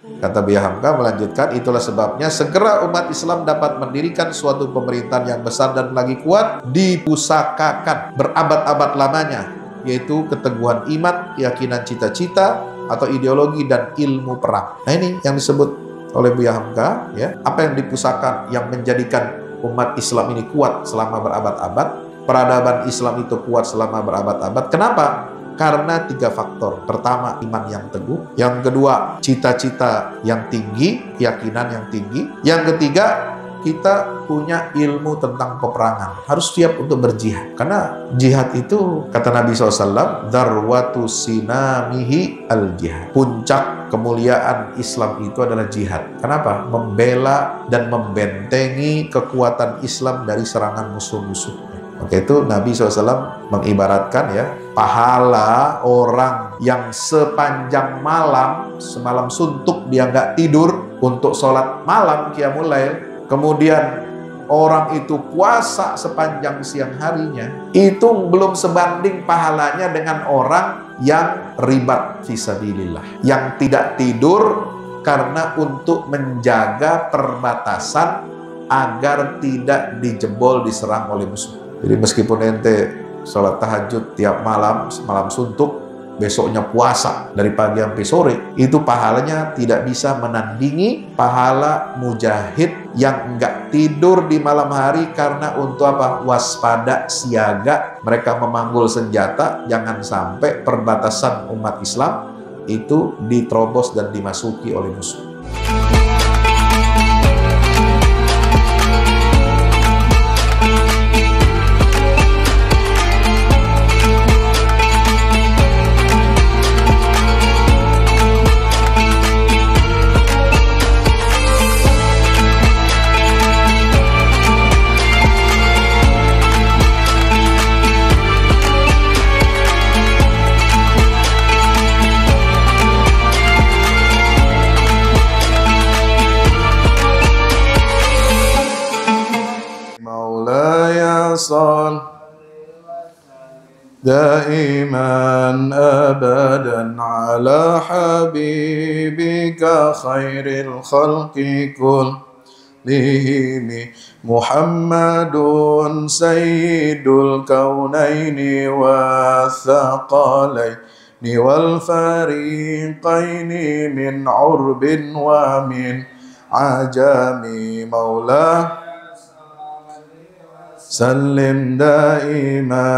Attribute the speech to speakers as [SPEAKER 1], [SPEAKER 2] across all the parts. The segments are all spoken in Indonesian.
[SPEAKER 1] Kata Buya Hamka melanjutkan, itulah sebabnya segera umat Islam dapat mendirikan suatu pemerintahan yang besar dan lagi kuat, dipusakakan berabad-abad lamanya, yaitu keteguhan iman, keyakinan cita-cita atau ideologi dan ilmu perang. Nah, ini yang disebut oleh Buya Hamka, ya, apa yang dipusakakan yang menjadikan umat Islam ini kuat selama berabad-abad, peradaban Islam itu kuat selama berabad-abad. Kenapa? Karena 3 faktor. Pertama, iman yang teguh. Yang kedua, cita-cita yang tinggi, keyakinan yang tinggi. Yang ketiga, kita punya ilmu tentang peperangan. Harus siap untuk berjihad. Karena jihad itu, kata Nabi SAW, darwatu sinamihi al-jihad. Puncak kemuliaan Islam itu adalah jihad. Kenapa? Membela dan membentengi kekuatan Islam dari serangan musuh-musuh. Maka itu Nabi SAW mengibaratkan, ya, pahala orang yang sepanjang malam, semalam suntuk dia nggak tidur untuk sholat malam qiyamul lail, kemudian orang itu puasa sepanjang siang harinya, itu belum sebanding pahalanya dengan orang yang ribat fisabilillah, yang tidak tidur karena untuk menjaga perbatasan agar tidak dijebol, diserang oleh musuh. Jadi meskipun ente sholat tahajud tiap malam, malam suntuk, besoknya puasa dari pagi sampai sore, itu pahalanya tidak bisa menandingi pahala mujahid yang enggak tidur di malam hari karena untuk apa? Waspada, siaga, mereka memanggul senjata, jangan sampai perbatasan umat Islam itu diterobos dan dimasuki oleh musuh. صل دائما أبدا على حبيبك خير الخلق كلهم محمد سيد الكونين والثقلين والفريقين من عرب ومن عجم مولاه سلم دائما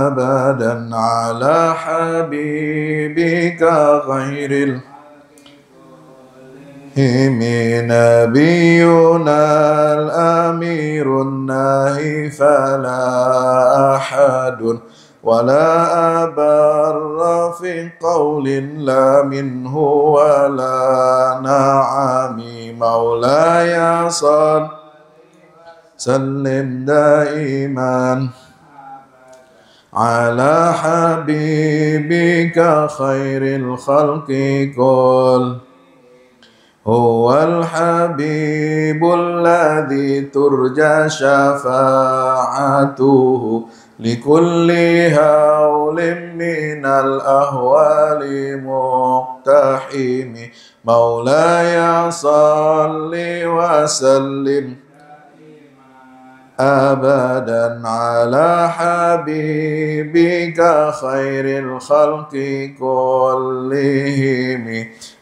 [SPEAKER 1] أبدا على حبيبك غير نبينا الأمير الناهي فلا أحد ولا أبر في قول لا منه ولا نعم مولاي صل سلم دائما على حبيبك خير الخلق كل هو الحبيب الذي ترجى شفاعته لكل هول من الأهوال مقتحم مولاي صل وسلم أبدا على حبيبك خير الخلق كلهم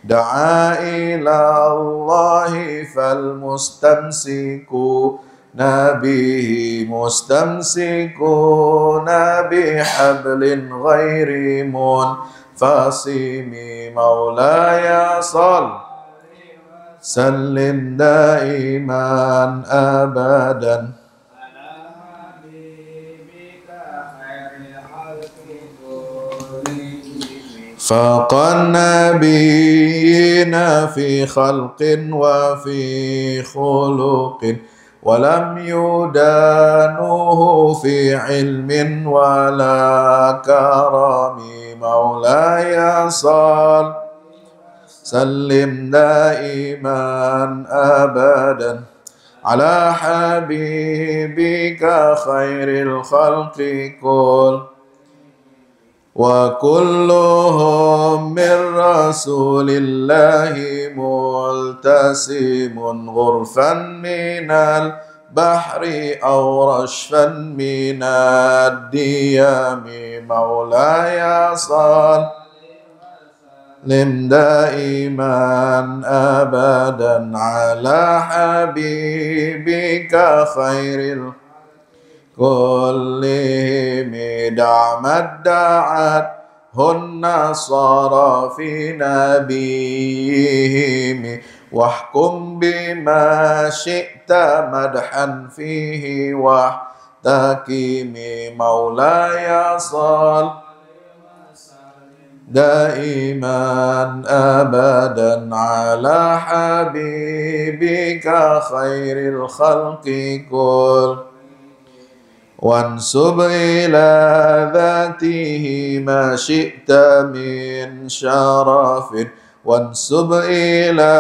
[SPEAKER 1] دعا إلى الله فالمستمسكون به مستمسكون بحبل غير منفصم مولاي صل سلم دائما أبدا فوق النبيين في خلق وفي خلق ولم يدانوه في علم ولا كرم مولاي صل سلم دائما أبدا على حبيبك خير الخلق كل وكلهم من رسول الله ملتسم غرفا من البحر أو رشفا من الديام مولاي صل دائما أبدا على حبيبك خير كلهم دعمت دعت النصارى في نبيهم واحكم بما شئت مدحا فيه واحتكم مولاي صل دائما أبدا على حبيبك خير الخلق كل وانسب إلى ذاته ما شئت من شرف وانسب إلى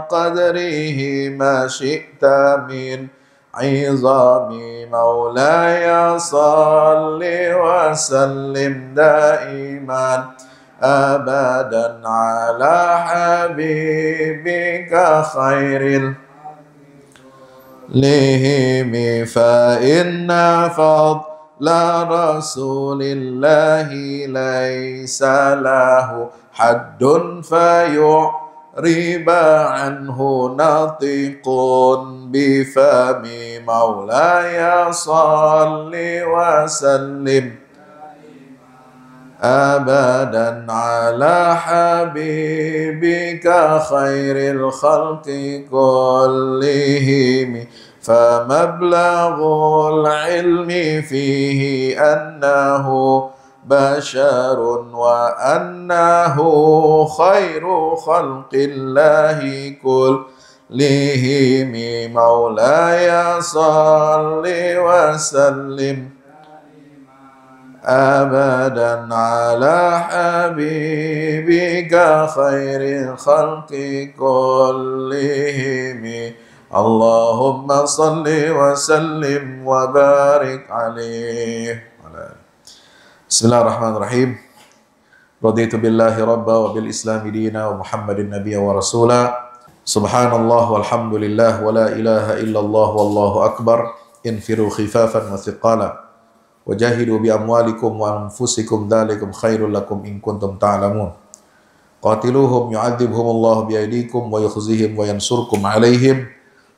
[SPEAKER 1] قدره ما شئت من عظام مولاي صل وسلم دائما أبدا على حبيبك خير لهم فإن فضل رسول الله ليس له حد فيعرب عنه ناطق بفم مولاي صل وسلم أبدا على حبيبك خير الخلق كلهم فمبلغ العلم فيه أنه بشر وأنه خير خلق الله كلهم مولاي صل وسلم أبدا على حبيبك خير الخلق كلهم اللهم صل وسلم وبارك عليه. Bismillahirrahmanirrahim. Raditu billahi rabba wa bil islami dina wa muhammadin nabiyya wa rasula. Subhanallah walhamdulillah wa la ilaha illallah wallahu akbar. Infiru khifafan wa thiqala. Wajahidu bi amwalikum wa anfusikum dzalikum khairul lakum in kuntum ta'lamun. Qatiluhum yu'adzibhumullahu bi aydikum wa yukhzihim wa yansurkum 'alaihim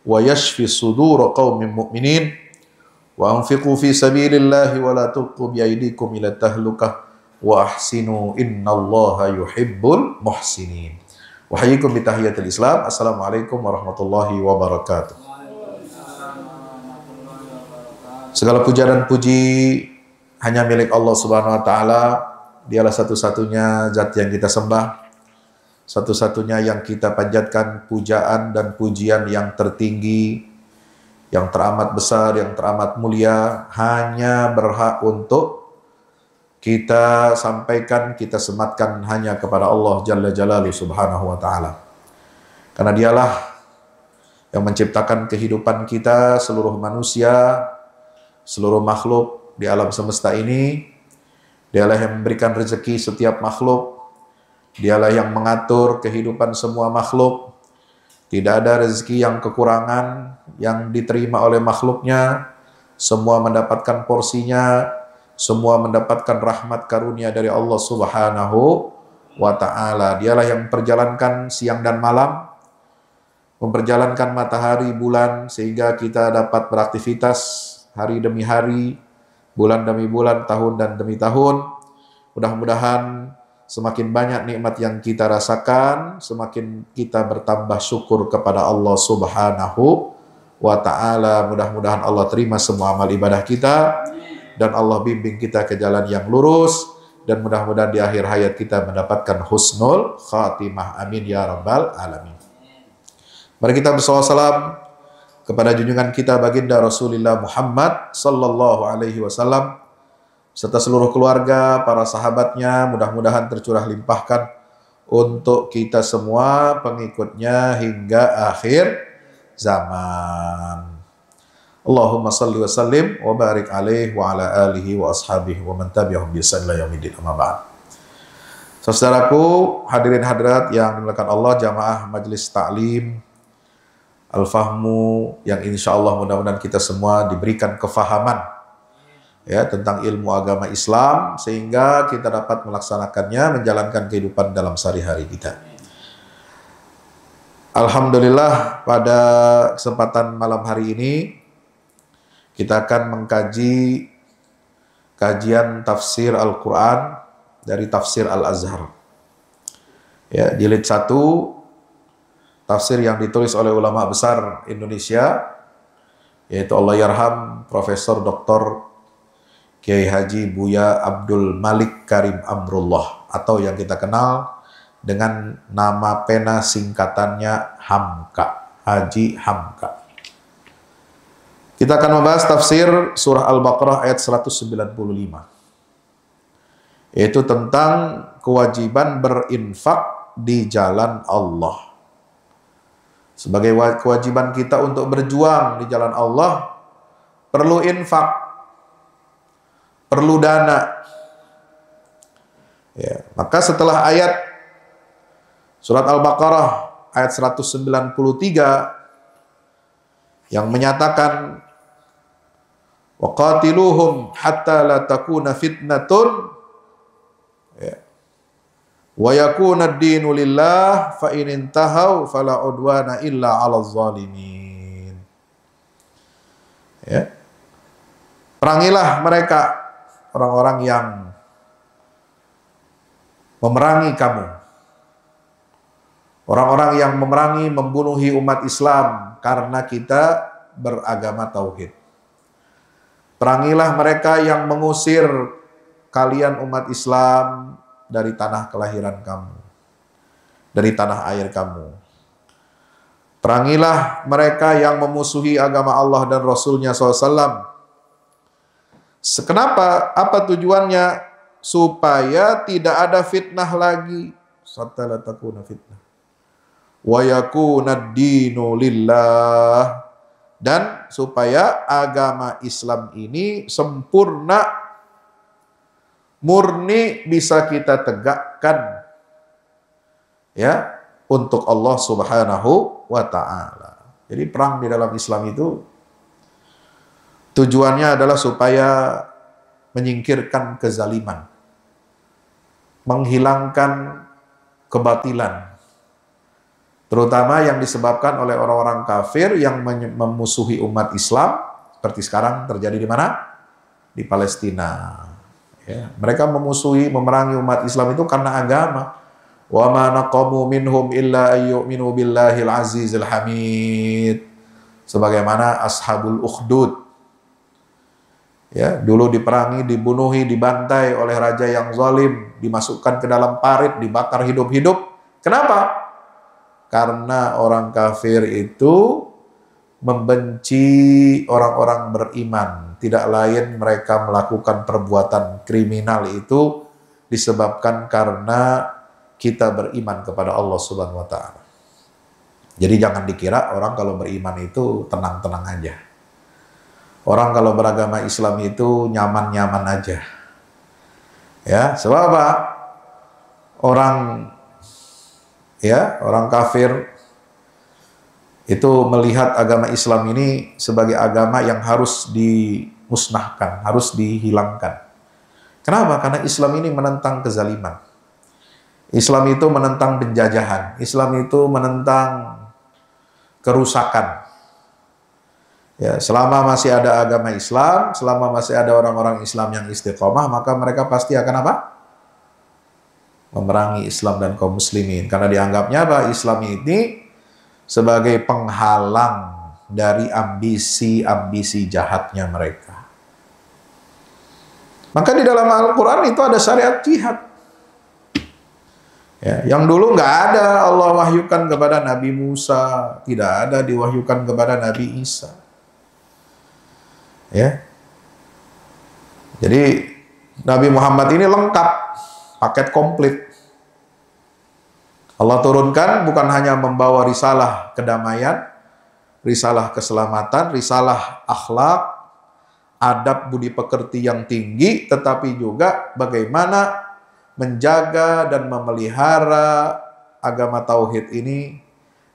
[SPEAKER 1] wa yashfi sudur qaumin mu'minin. Wa anfiqu fi sabilillahi wa la tulqu bi aydikum ila tahlukah wa ahsinu innallaha yuhibbul muhsinin. Wa hayyikum bi tahiyatil Islam. Assalamualaikum warahmatullahi wabarakatuh. Segala puja dan puji hanya milik Allah Subhanahu wa taala. Dialah satu-satunya zat yang kita sembah, satu-satunya yang kita panjatkan pujaan dan pujian yang tertinggi, yang teramat besar, yang teramat mulia, hanya berhak untuk kita sampaikan, kita sematkan hanya kepada Allah Jalla Jalaluhu Subhanahu wa taala. Karena dialah yang menciptakan kehidupan kita, seluruh manusia, seluruh makhluk di alam semesta ini. Dialah yang memberikan rezeki setiap makhluk. Dialah yang mengatur kehidupan semua makhluk. Tidak ada rezeki yang kekurangan yang diterima oleh makhluknya. Semua mendapatkan porsinya. Semua mendapatkan rahmat karunia dari Allah Subhanahu wa ta'ala. Dialah yang memperjalankan siang dan malam, memperjalankan matahari, bulan, sehingga kita dapat beraktivitas hari demi hari, bulan demi bulan, tahun dan demi tahun. Mudah-mudahan semakin banyak nikmat yang kita rasakan, semakin kita bertambah syukur kepada Allah Subhanahu wa ta'ala. Mudah-mudahan Allah terima semua amal ibadah kita, dan Allah bimbing kita ke jalan yang lurus, dan mudah-mudahan di akhir hayat kita mendapatkan husnul khatimah. Amin ya rabbal alamin. Mari kita bersalawat salam kepada junjungan kita baginda Rasulullah Muhammad sallallahu alaihi wasallam serta seluruh keluarga, para sahabatnya, mudah-mudahan tercurah limpahkan untuk kita semua pengikutnya hingga akhir zaman. Allahumma salli wa sallim wa barik alaihi wa ala alihi wa ashabihi wa man tabi'ahum bi ihsan ila yaumil amma ba'd. Saudaraku, hadirin hadirat yang dimuliakan Allah, jamaah Majelis Ta'lim Al-Fahmu yang insya Allah mudah-mudahan kita semua diberikan kefahaman ya tentang ilmu agama Islam sehingga kita dapat melaksanakannya, menjalankan kehidupan dalam sehari-hari kita. Alhamdulillah, pada kesempatan malam hari ini kita akan mengkaji kajian tafsir Al-Quran dari tafsir Al-Azhar. Ya, jilid 1, tafsir yang ditulis oleh ulama besar Indonesia, yaitu Allahyarham Profesor Dr. Kiai Haji Buya Abdul Malik Karim Amrullah, atau yang kita kenal dengan nama pena singkatannya Hamka, Haji Hamka. Kita akan membahas tafsir surah Al-Baqarah ayat 195, yaitu tentang kewajiban berinfak di jalan Allah. Sebagai kewajiban kita untuk berjuang di jalan Allah, perlu infak, perlu dana. Ya, maka setelah ayat surat Al-Baqarah ayat 193 yang menyatakan waqatiluhum hatta la takuna fitnatun wa yakuna ad-dinu lillah fa in intahu fala udwana illa 'alal zalimin. Ya. Perangilah mereka, orang-orang yang memerangi kamu. Orang-orang yang memerangi, membunuhi umat Islam karena kita beragama tauhid. Perangilah mereka yang mengusir kalian umat Islam dari tanah kelahiran kamu, dari tanah air kamu. Perangilah mereka yang memusuhi agama Allah dan Rasulnya SAW. Kenapa? Apa tujuannya? Supaya tidak ada fitnah lagi. Hatta la takuna fitnah. Wa yakuna ad-dinu lillah. Dan supaya agama Islam ini sempurna, murni, bisa kita tegakkan ya untuk Allah Subhanahu wa ta'ala. Jadi perang di dalam Islam itu tujuannya adalah supaya menyingkirkan kezaliman, menghilangkan kebatilan, terutama yang disebabkan oleh orang-orang kafir yang memusuhi umat Islam, seperti sekarang terjadi di mana? Di Palestina. Ya, mereka memusuhi, memerangi umat Islam itu karena agama. Wa ma naqamu minhum illa ayyuminu billahil azizil hamid. Sebagaimana Ashabul Ukhdud. Ya, dulu diperangi, dibunuhi, dibantai oleh raja yang zalim, dimasukkan ke dalam parit, dibakar hidup-hidup. Kenapa? Karena orang kafir itu membenci orang-orang beriman. Tidak lain mereka melakukan perbuatan kriminal itu disebabkan karena kita beriman kepada Allah Subhanahu wa ta'ala. Jadi jangan dikira orang kalau beriman itu tenang-tenang aja. Orang kalau beragama Islam itu nyaman-nyaman aja. Ya, sebab apa? Orang kafir itu melihat agama Islam ini sebagai agama yang harus dimusnahkan, harus dihilangkan. Kenapa? Karena Islam ini menentang kezaliman. Islam itu menentang penjajahan. Islam itu menentang kerusakan. Ya, selama masih ada agama Islam, selama masih ada orang-orang Islam yang istiqomah, maka mereka pasti akan apa? Memerangi Islam dan kaum muslimin. Karena dianggapnya apa? Islam ini sebagai penghalang dari ambisi-ambisi jahatnya mereka. Maka di dalam Al-Quran itu ada syariat jihad. Ya, yang dulu nggak ada Allah wahyukan kepada Nabi Musa, tidak ada diwahyukan kepada Nabi Isa. Ya, jadi Nabi Muhammad ini lengkap, paket komplit. Allah turunkan bukan hanya membawa risalah kedamaian, risalah keselamatan, risalah akhlak, adab budi pekerti yang tinggi, tetapi juga bagaimana menjaga dan memelihara agama tauhid ini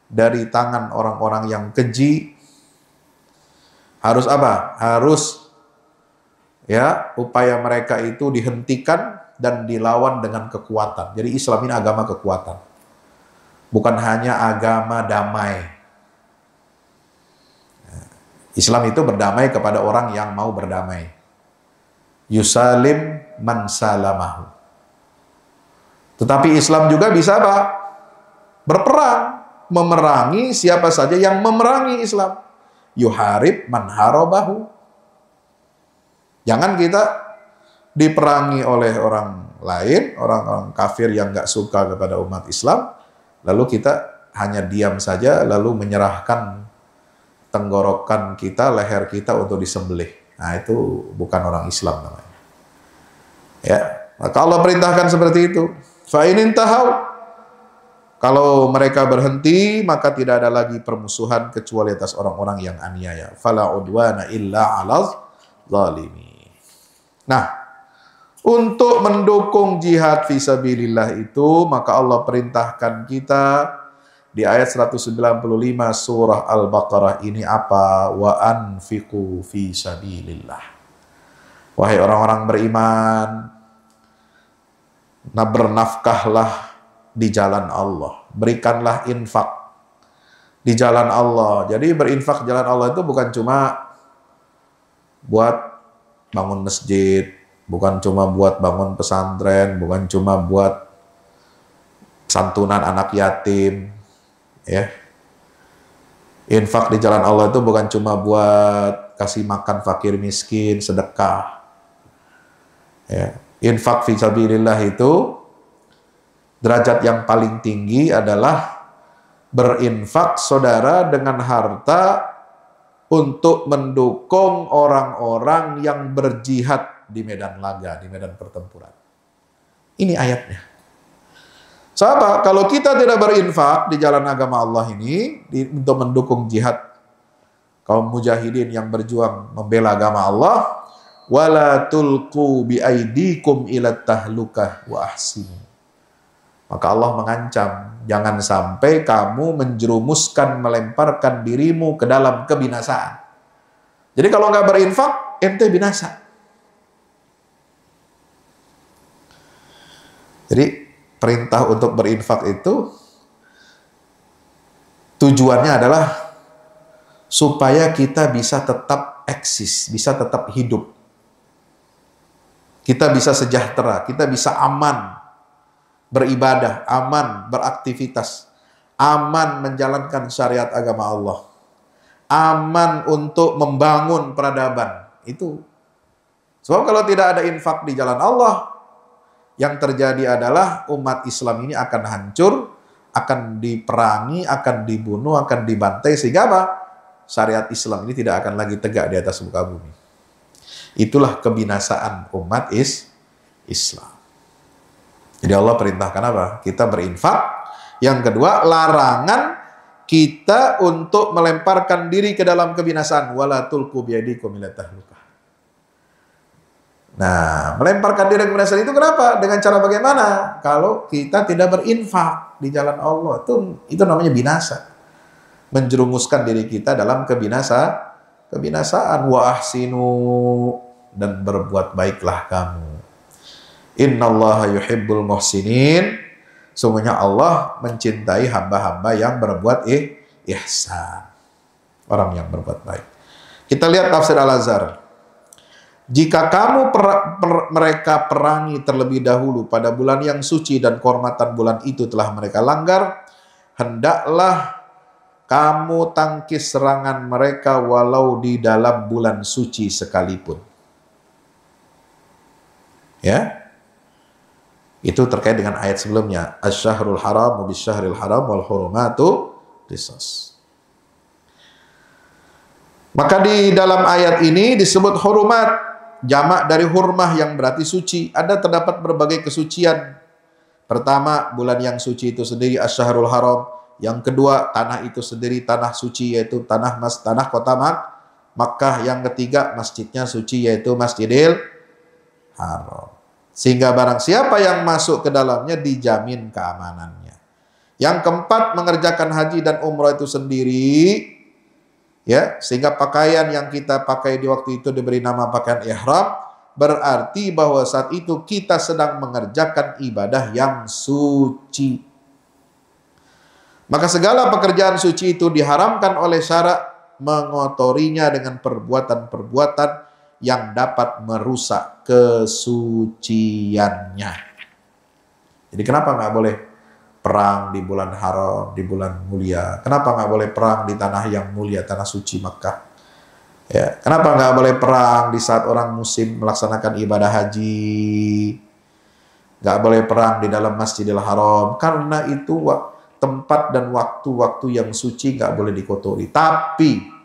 [SPEAKER 1] dari tangan orang-orang yang keji. Harus apa? Harus ya, upaya mereka itu dihentikan dan dilawan dengan kekuatan. Jadi Islam ini agama kekuatan. Bukan hanya agama damai. Islam itu berdamai kepada orang yang mau berdamai. Yusalim man salamahu. Tetapi Islam juga bisa apa? Berperang, memerangi siapa saja yang memerangi Islam. Yuharib man harabahu. Jangan kita diperangi oleh orang lain, orang-orang kafir yang nggak suka kepada umat Islam, lalu kita hanya diam saja, lalu menyerahkan tenggorokan kita, leher kita untuk disembelih. Nah, itu bukan orang Islam namanya. Ya, maka Allah perintahkan seperti itu. Fa in intahau, kalau mereka berhenti, maka tidak ada lagi permusuhan kecuali atas orang-orang yang aniaya. Fala udwana illa 'alal zalimin. Nah, untuk mendukung jihad fisabilillah itu, maka Allah perintahkan kita di ayat 195 surah Al-Baqarah ini apa? Wa anfiqu fisabilillah. Wahai orang-orang beriman, bernafkahlah di jalan Allah. Berikanlah infak di jalan Allah. Jadi berinfak di jalan Allah itu bukan cuma buat bangun masjid, bukan cuma buat bangun pesantren, bukan cuma buat santunan anak yatim, ya. Infak di jalan Allah itu bukan cuma buat kasih makan fakir miskin, sedekah. Ya. Infak fisabilillah itu derajat yang paling tinggi adalah berinfak saudara dengan harta untuk mendukung orang-orang yang berjihad di medan laga, di medan pertempuran. Ini ayatnya. Sahabat, kalau kita tidak berinfak di jalan agama Allah ini, untuk mendukung jihad kaum mujahidin yang berjuang membela agama Allah, wala tulqu bi aidikum ila tahlukah wa ahsinu. Maka Allah mengancam, jangan sampai kamu menjerumuskan, melemparkan dirimu ke dalam kebinasaan. Jadi kalau nggak berinfak, ente binasa. Jadi perintah untuk berinfak itu tujuannya adalah supaya kita bisa tetap eksis, bisa tetap hidup. Kita bisa sejahtera, kita bisa aman beribadah, aman beraktivitas, aman menjalankan syariat agama Allah, aman untuk membangun peradaban. Itu sebab kalau tidak ada infak di jalan Allah, yang terjadi adalah umat Islam ini akan hancur, akan diperangi, akan dibunuh, akan dibantai, sehingga apa? Syariat Islam ini tidak akan lagi tegak di atas muka bumi. Itulah kebinasaan umat Islam. Jadi Allah perintahkan apa? Kita berinfak. Yang kedua, larangan kita untuk melemparkan diri ke dalam kebinasaan. Wala tulqu biyadikum ila tahlukah. Nah, melemparkan diri ke kebinasaan itu kenapa? Dengan cara bagaimana? Kalau kita tidak berinfak di jalan Allah, itu namanya binasa. Menjerumuskan diri kita dalam kebinasaan. Wa ahsinu, dan berbuat baiklah kamu. Innallaha yuhibbul muhsinin. Sungguhnya Allah mencintai hamba-hamba yang berbuat ihsan. Orang yang berbuat baik. Kita lihat tafsir Al-Azhar. Jika kamu mereka perangi terlebih dahulu pada bulan yang suci dan kehormatan bulan itu telah mereka langgar, hendaklah kamu tangkis serangan mereka walau di dalam bulan suci sekalipun. Ya. Itu terkait dengan ayat sebelumnya. Asy-syahrul haram bis-syahril haram wal hurumatu qisas. Maka di dalam ayat ini disebut hurumat, jamak dari hurmah yang berarti suci. Terdapat berbagai kesucian. Pertama, bulan yang suci itu sendiri asy-syahrul haram, Yang kedua, tanah itu sendiri tanah suci, yaitu tanah kota Makkah. Yang ketiga, masjidnya suci, yaitu Masjidil Haram. Sehingga barang siapa yang masuk ke dalamnya dijamin keamanannya. Yang keempat, mengerjakan haji dan umrah itu sendiri, ya, sehingga pakaian yang kita pakai di waktu itu diberi nama pakaian ihram, berarti bahwa saat itu kita sedang mengerjakan ibadah yang suci. Maka segala pekerjaan suci itu diharamkan oleh syarak mengotorinya dengan perbuatan-perbuatan yang dapat merusak kesuciannya. Jadi kenapa nggak boleh perang di bulan haram, di bulan mulia? Kenapa nggak boleh perang di tanah yang mulia, tanah suci Makkah? Ya, kenapa nggak boleh perang di saat orang musim melaksanakan ibadah haji? Nggak boleh perang di dalam Masjidil Haram, karena itu tempat dan waktu-waktu yang suci nggak boleh dikotori. Tapi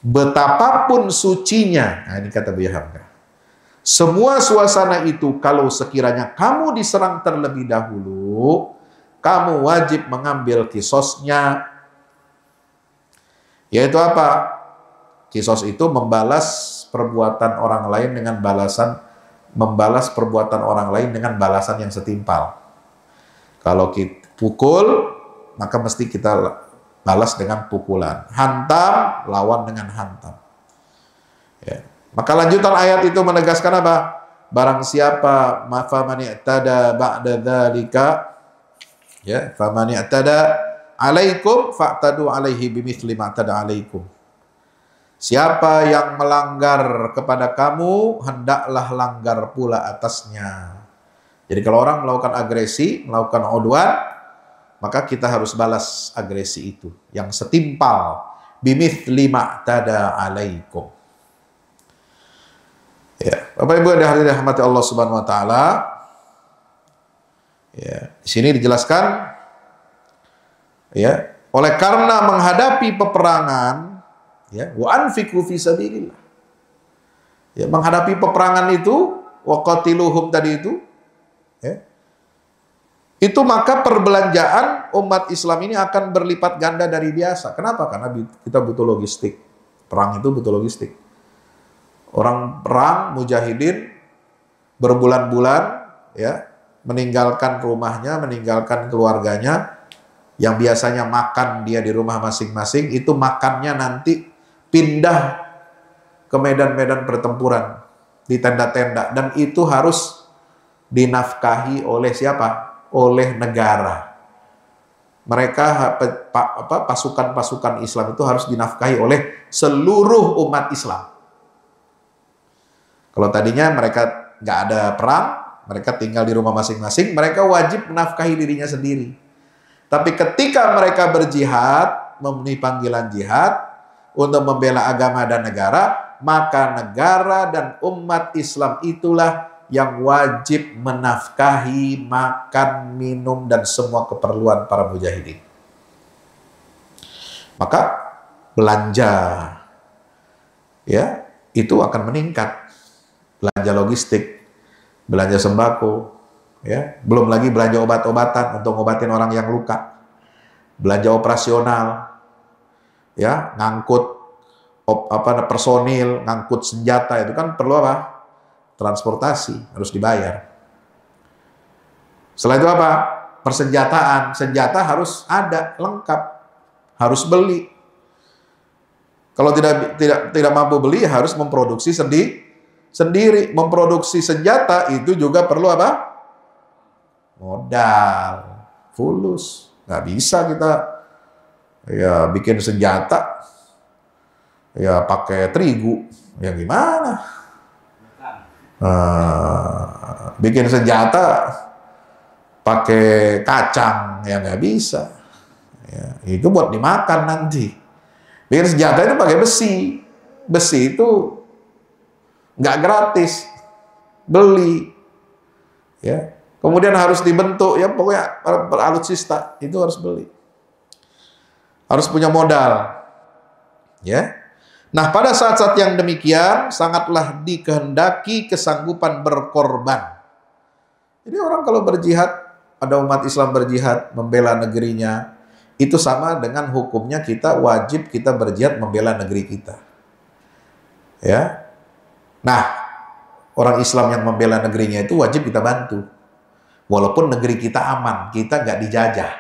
[SPEAKER 1] betapapun sucinya, nah ini kata Buya Hamka, semua suasana itu kalau sekiranya kamu diserang terlebih dahulu, kamu wajib mengambil kisosnya. Yaitu apa? Kisos itu membalas perbuatan orang lain dengan membalas perbuatan orang lain dengan balasan yang setimpal. Kalau kita pukul, maka mesti kita balas dengan pukulan. Hantam, lawan dengan hantam. Ya. Maka lanjutan ayat itu menegaskan apa? Barang siapa faman i'tada ba'da dzalika, ya, faman i'tada alaikum fa'tadu alaihi bimithli ma i'tada alaikum. Siapa yang melanggar kepada kamu, hendaklah langgar pula atasnya. Jadi kalau orang melakukan agresi, melakukan udwan, maka kita harus balas agresi itu yang setimpal, bimithli ma i'tada alaikum. Ya, Bapak Ibu yang dirahmati Allah Subhanahu wa taala. Ya, di sini dijelaskan, ya, oleh karena menghadapi peperangan, ya, wa anfiqu fi sabilillah. Ya, menghadapi peperangan itu, waqatiluhum tadi itu, ya, itu maka perbelanjaan umat Islam ini akan berlipat ganda dari biasa. Kenapa? Karena kita butuh logistik. Perang itu butuh logistik. Orang perang, mujahidin, berbulan-bulan, ya, meninggalkan rumahnya, meninggalkan keluarganya, yang biasanya makan dia di rumah masing-masing, itu makannya nanti pindah ke medan-medan pertempuran, di tenda-tenda, dan itu harus dinafkahi oleh siapa? Oleh negara. Mereka, pasukan-pasukan Islam itu harus dinafkahi oleh seluruh umat Islam. Kalau tadinya mereka nggak ada perang, mereka tinggal di rumah masing-masing, mereka wajib menafkahi dirinya sendiri. Tapi ketika mereka berjihad, memenuhi panggilan jihad untuk membela agama dan negara, maka negara dan umat Islam itulah yang wajib menafkahi makan, minum, dan semua keperluan para mujahidin. Maka belanja, ya, itu akan meningkat. Belanja logistik, belanja sembako, ya, belum lagi belanja obat-obatan untuk ngobatin orang yang luka, belanja operasional, ya, ngangkut personil, ngangkut senjata, itu kan perlu apa? Transportasi, harus dibayar. Setelah itu apa? Persenjataan, senjata harus ada, lengkap, harus beli. Kalau tidak mampu beli, harus memproduksi sendiri. Memproduksi senjata itu juga perlu apa? Modal, fulus. Nggak bisa kita, ya, bikin senjata, ya, pakai terigu, ya gimana? Bikin senjata pakai kacang, ya nggak bisa. Ya, itu buat dimakan nanti. Bikin senjata itu pakai besi. Besi itu nggak gratis, beli, ya. Kemudian harus dibentuk, ya, pokoknya alutsista itu harus beli, harus punya modal, ya. Nah, pada saat-saat yang demikian sangatlah dikehendaki kesanggupan berkorban. Jadi orang kalau berjihad ada umat Islam berjihad membela negerinya, itu sama dengan hukumnya kita wajib kita berjihad membela negeri kita. Ya. Nah, orang Islam yang membela negerinya itu wajib kita bantu. Walaupun negeri kita aman, kita nggak dijajah.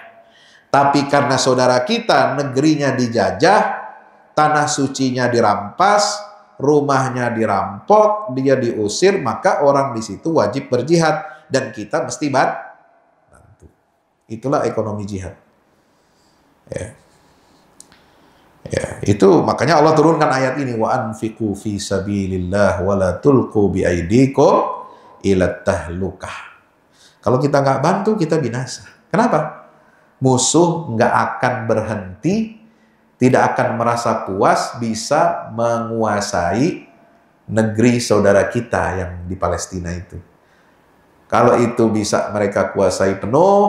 [SPEAKER 1] Tapi karena saudara kita negerinya dijajah, tanah sucinya dirampas, rumahnya dirampok, dia diusir, maka orang di situ wajib berjihad dan kita mesti bantu. Itulah ekonomi jihad. Ya. Ya, itu makanya Allah turunkan ayat ini, wa anfiqu fi sabilillah wa la tulqu bi aydikum ila tahlukah. Kalau kita nggak bantu, kita binasa. Kenapa? Musuh nggak akan berhenti, tidak akan merasa puas bisa menguasai negeri saudara kita yang di Palestina itu. Kalau itu bisa mereka kuasai penuh,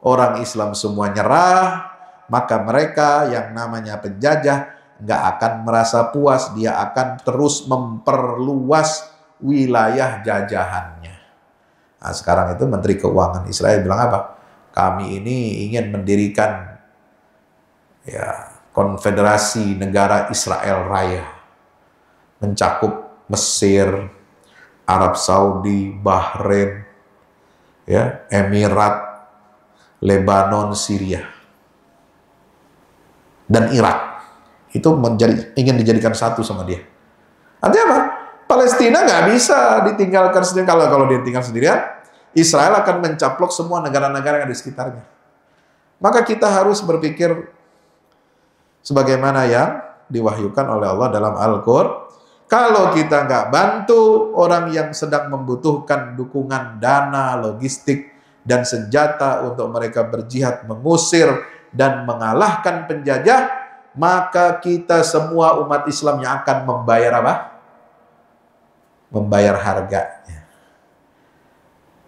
[SPEAKER 1] orang Islam semua nyerah, maka mereka yang namanya penjajah nggak akan merasa puas, dia akan terus memperluas wilayah jajahannya. Nah, sekarang itu Menteri Keuangan Israel bilang apa? Kami ini ingin mendirikan konfederasi negara Israel Raya, mencakup Mesir, Arab Saudi, Bahrain, Emirat, Lebanon, Syria, dan Irak. Itu ingin dijadikan satu sama dia. Artinya apa? Palestina nggak bisa ditinggalkan sendiri. Kalau dia tinggal sendirian, Israel akan mencaplok semua negara-negara yang ada di sekitarnya. Maka kita harus berpikir sebagaimana yang diwahyukan oleh Allah dalam Al-Qur'an. Kalau kita nggak bantu orang yang sedang membutuhkan dukungan dana, logistik, dan senjata untuk mereka berjihad, mengusir, dan mengalahkan penjajah, maka kita semua umat Islam yang akan membayar apa? Membayar harganya.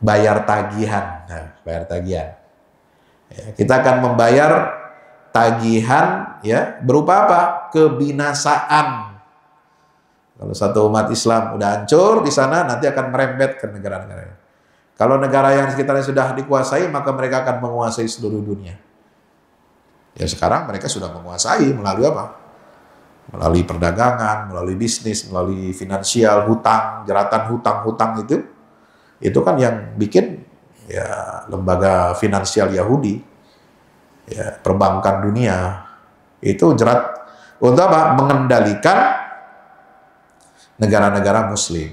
[SPEAKER 1] Bayar tagihan. Nah, bayar tagihan. Ya, kita akan membayar tagihan berupa apa? Kebinasaan. Kalau satu umat Islam udah hancur di sana, nanti akan merembet ke negara-negara. Kalau negara yang sekitarnya sudah dikuasai, maka mereka akan menguasai seluruh dunia. Ya sekarang mereka sudah menguasai melalui apa? Melalui perdagangan, melalui bisnis, melalui finansial, hutang, jeratan hutang-hutang itu kan yang bikin lembaga finansial Yahudi, perbankan dunia, itu jerat untuk apa? Mengendalikan negara-negara Muslim.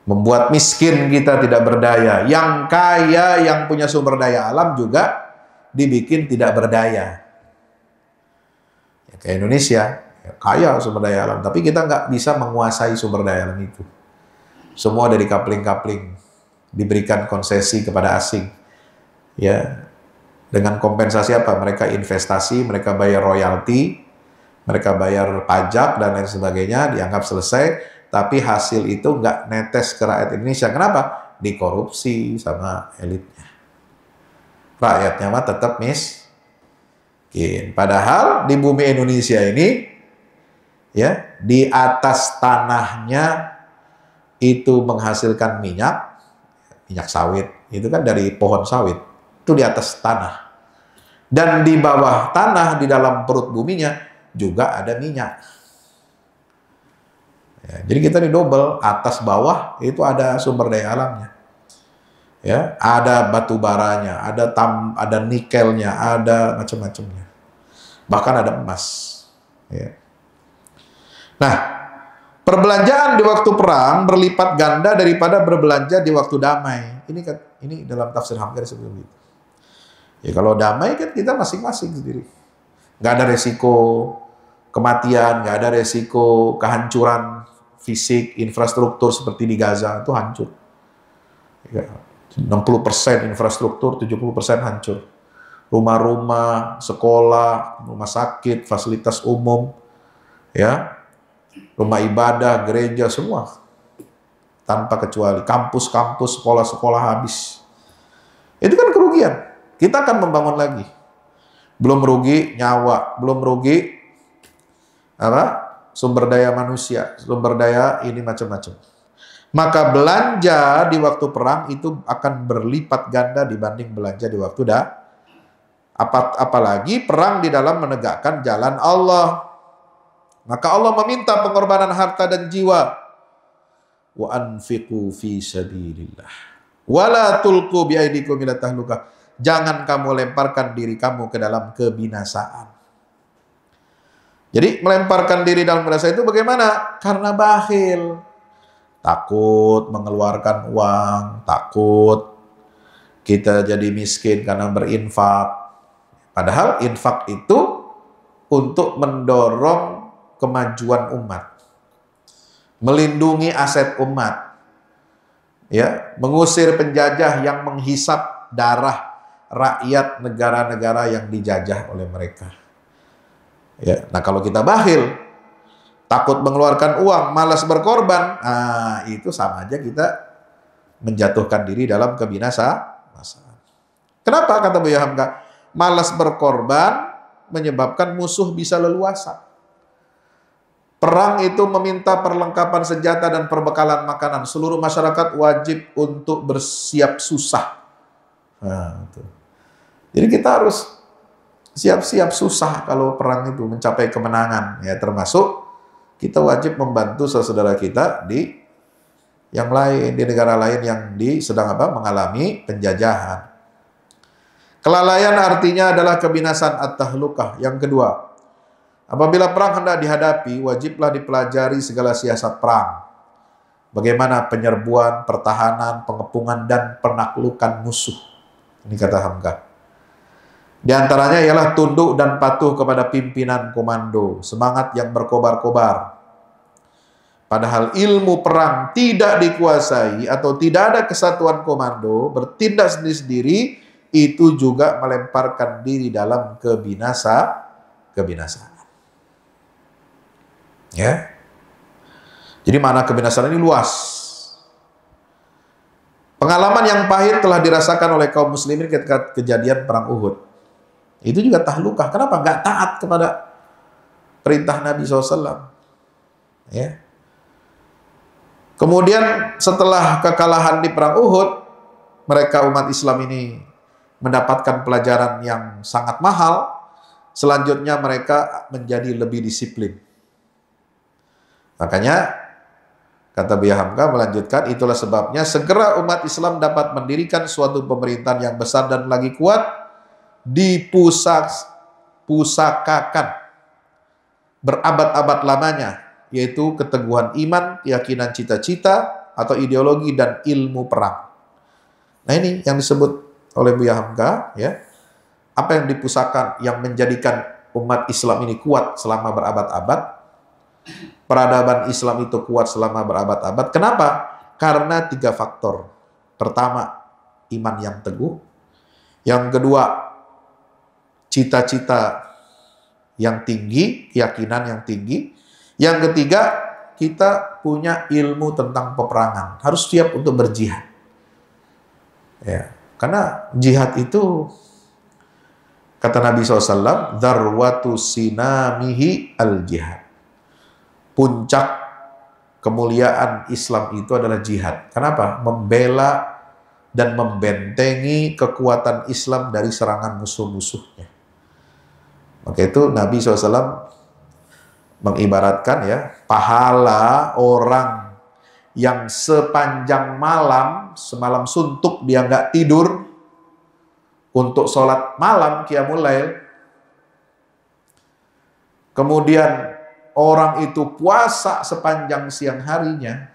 [SPEAKER 1] Membuat miskin kita tidak berdaya. Yang kaya, yang punya sumber daya alam juga dibikin tidak berdaya. Kayak Indonesia, kaya sumber daya alam, tapi kita nggak bisa menguasai sumber daya alam itu. Semua dari kapling-kapling, diberikan konsesi kepada asing. Dengan kompensasi apa? Mereka investasi, mereka bayar royalti, mereka bayar pajak dan lain sebagainya, dianggap selesai, tapi hasil itu nggak netes ke rakyat Indonesia. Kenapa? Dikorupsi sama elitnya. Rakyatnya mah tetap miskin. Padahal di bumi Indonesia ini, di atas tanahnya itu menghasilkan minyak sawit. Itu kan dari pohon sawit. Itu di atas tanah. Dan di bawah tanah, di dalam perut buminya, juga ada minyak. Jadi kita di double, atas bawah itu ada sumber daya alamnya. Ada batu baranya, ada nikelnya, ada macam-macamnya. Bahkan ada emas. Nah, perbelanjaan di waktu perang berlipat ganda daripada berbelanja di waktu damai. Ini dalam tafsir Hamka sebelum itu. Kalau damai kan kita masing-masing sendiri. Nggak ada resiko kematian, nggak ada resiko kehancuran fisik, infrastruktur seperti di Gaza itu hancur. 60% infrastruktur, 70% hancur. Rumah-rumah, sekolah, rumah sakit, fasilitas umum, rumah ibadah, gereja, semua. Tanpa kecuali. Kampus-kampus, sekolah-sekolah habis. Itu kan kerugian. Kita akan membangun lagi. Belum rugi nyawa, belum rugi sumber daya manusia, sumber daya ini macam-macam. maka belanja di waktu perang itu akan berlipat ganda dibanding belanja di waktu apalagi perang di dalam menegakkan jalan Allah. Maka Allah meminta pengorbanan harta dan jiwa. Wa anfiqu fi sabilillah wala tulqu biaidikum ila tahlukah. Jangan kamu lemparkan diri kamu ke dalam kebinasaan. Jadi melemparkan diri dalam kebinasaan itu bagaimana? Karena bakhil. Takut mengeluarkan uang, takut kita jadi miskin karena berinfak. Padahal infak itu untuk mendorong kemajuan umat, melindungi aset umat, ya, mengusir penjajah yang menghisap darah rakyat negara-negara yang dijajah oleh mereka. Ya, nah kalau kita bakhil, takut mengeluarkan uang, malas berkorban, nah itu sama aja kita menjatuhkan diri dalam kebinasaan. Kenapa kata Buya Hamka? Malas berkorban menyebabkan musuh bisa leluasa. Perang itu meminta perlengkapan senjata dan perbekalan makanan. Seluruh masyarakat wajib untuk bersiap susah. Nah, itu. Jadi kita harus siap-siap susah kalau perang itu mencapai kemenangan. Ya, termasuk kita wajib membantu saudara kita di yang lain, di negara lain yang sedang mengalami penjajahan. Kelalaian artinya adalah kebinasaan at-tahlukah. Yang kedua, apabila perang hendak dihadapi, wajiblah dipelajari segala siasat perang. Bagaimana penyerbuan, pertahanan, pengepungan, dan penaklukan musuh. Ini kata Hamka. Di antaranya ialah tunduk dan patuh kepada pimpinan komando, semangat yang berkobar-kobar. Padahal ilmu perang tidak dikuasai atau tidak ada kesatuan komando, bertindak sendiri-sendiri, itu juga melemparkan diri dalam kebinasaan. Ya. Jadi makna kebinasaan ini luas. Pengalaman yang pahit telah dirasakan oleh kaum muslimin ketika kejadian perang Uhud. Itu juga tahlukah. Kenapa? Nggak taat kepada perintah Nabi SAW. Ya. Kemudian setelah kekalahan di perang Uhud, mereka umat Islam ini mendapatkan pelajaran yang sangat mahal. Selanjutnya mereka menjadi lebih disiplin. Makanya kata Buya Hamka melanjutkan, itulah sebabnya segera umat Islam dapat mendirikan suatu pemerintahan yang besar dan lagi kuat, dipusakakan berabad-abad lamanya, yaitu keteguhan iman, keyakinan cita-cita atau ideologi dan ilmu perang. Nah ini yang disebut oleh Buya Hamka, ya. Apa yang dipusakakan, yang menjadikan umat Islam ini kuat selama berabad-abad. Peradaban Islam itu kuat selama berabad-abad. Kenapa? Karena 3 faktor. Pertama, iman yang teguh. Yang kedua, cita-cita yang tinggi, keyakinan yang tinggi. Yang ketiga, kita punya ilmu tentang peperangan. Harus siap untuk berjihad. Ya, karena jihad itu, kata Nabi SAW, darwatu sinamihi al-jihad. Puncak kemuliaan Islam itu adalah jihad. Kenapa? Membela dan membentengi kekuatan Islam dari serangan musuh-musuhnya. Maka itu Nabi SAW mengibaratkan, ya, pahala orang yang sepanjang malam, semalam suntuk dia nggak tidur untuk sholat malam qiyamul lail. Kemudian orang itu puasa sepanjang siang harinya,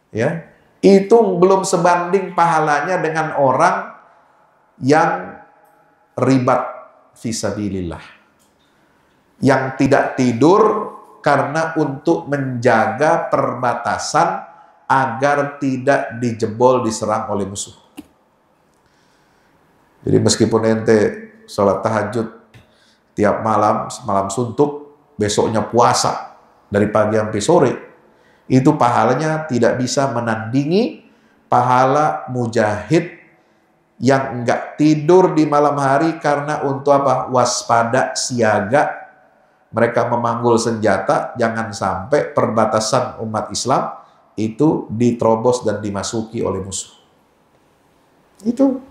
[SPEAKER 1] ya, itu belum sebanding pahalanya dengan orang yang ribat fisabilillah, yang tidak tidur karena untuk menjaga perbatasan agar tidak dijebol, diserang oleh musuh. Jadi meskipun ente sholat tahajud tiap malam, malam suntuk, besoknya puasa dari pagi sampai sore, itu pahalanya tidak bisa menandingi pahala mujahid yang enggak tidur di malam hari karena untuk apa? Waspada, siaga, mereka memanggul senjata, jangan sampai perbatasan umat Islam itu diterobos dan dimasuki oleh musuh. Itu.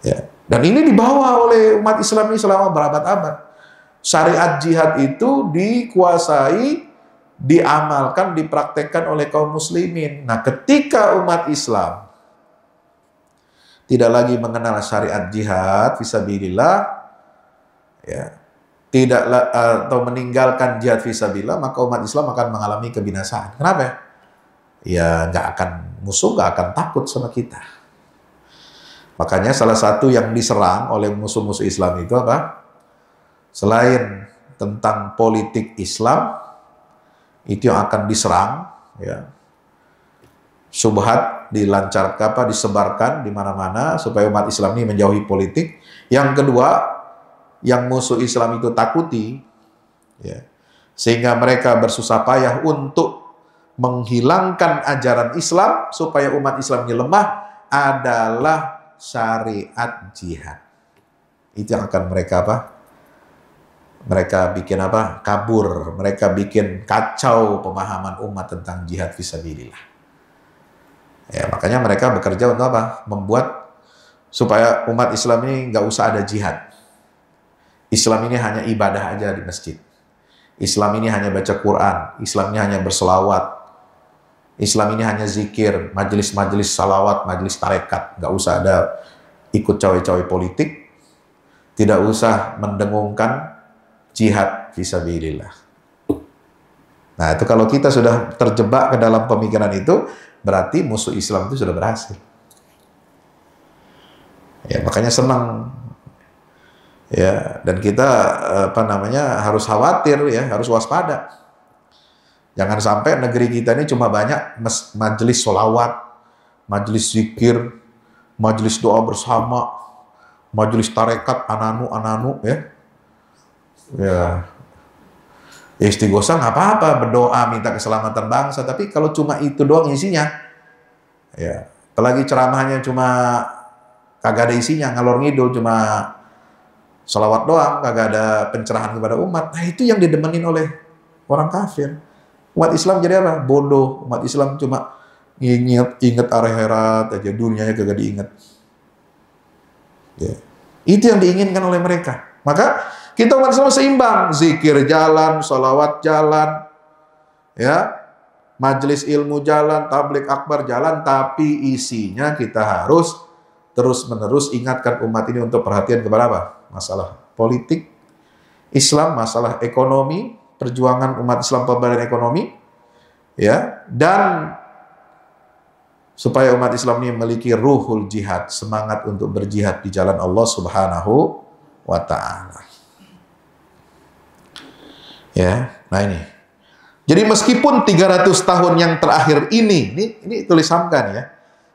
[SPEAKER 1] Ya. Dan ini dibawa oleh umat Islam ini selama berabad-abad. Syariat jihad itu dikuasai, diamalkan, dipraktekkan oleh kaum muslimin. Nah, ketika umat Islam tidak lagi mengenal syariat jihad fisabilillah, ya, tidak atau meninggalkan jihad fisabilillah, maka umat Islam akan mengalami kebinasaan. Kenapa? Ya, musuh nggak akan takut sama kita. Makanya salah satu yang diserang oleh musuh-musuh Islam itu apa? Selain tentang politik Islam, itu yang akan diserang, ya. Syubhat dilancarkan, disebarkan di mana-mana supaya umat Islam ini menjauhi politik. Yang kedua, yang musuh Islam itu takuti, ya, sehingga mereka bersusah payah untuk menghilangkan ajaran Islam supaya umat Islam ini lemah, adalah syariat jihad. Itu yang akan mereka apa? Mereka bikin apa? Kabur. Mereka bikin kacau pemahaman umat tentang jihad fisabilillah. Ya, makanya mereka bekerja untuk apa? Membuat supaya umat Islam ini nggak usah ada jihad. Islam ini hanya ibadah aja di masjid. Islam ini hanya baca Quran. Islam ini hanya berselawat. Islam ini hanya zikir, majelis-majelis salawat, majelis tarekat. Nggak usah ada ikut cawe-cawe politik. Tidak usah mendengungkan jihad fisabilillah. Nah, itu kalau kita sudah terjebak ke dalam pemikiran itu, berarti musuh Islam itu sudah berhasil. Ya, makanya senang. Ya, dan kita harus khawatir, ya, harus waspada. Jangan sampai negeri kita ini cuma banyak majelis sholawat, majelis zikir, majelis doa bersama, majelis tarekat, ananu, ya. Ya, istighosah nggak apa-apa, berdoa minta keselamatan bangsa, tapi kalau cuma itu doang isinya, ya, apalagi ceramahnya cuma kagak ada isinya, ngalor ngidul, cuma sholawat doang, kagak ada pencerahan kepada umat. Nah, itu yang didemenin oleh orang kafir. Umat Islam jadi apa? Bodoh. Umat Islam cuma inget akhirat aja, dunianya kagak diinget. Ya. Itu yang diinginkan oleh mereka. Maka kita umat Islam seimbang, zikir jalan, sholawat jalan, ya, majelis ilmu jalan, tabligh akbar jalan, tapi isinya kita harus terus-menerus ingatkan umat ini untuk perhatian kepada apa? Masalah politik Islam, masalah ekonomi, perjuangan umat Islam pemberdayaan ekonomi, ya, dan supaya umat Islam ini memiliki ruhul jihad, semangat untuk berjihad di jalan Allah Subhanahu wa ta'ala. Ya, nah ini. Jadi meskipun 300 tahun yang terakhir ini tulis Hamka nih ya.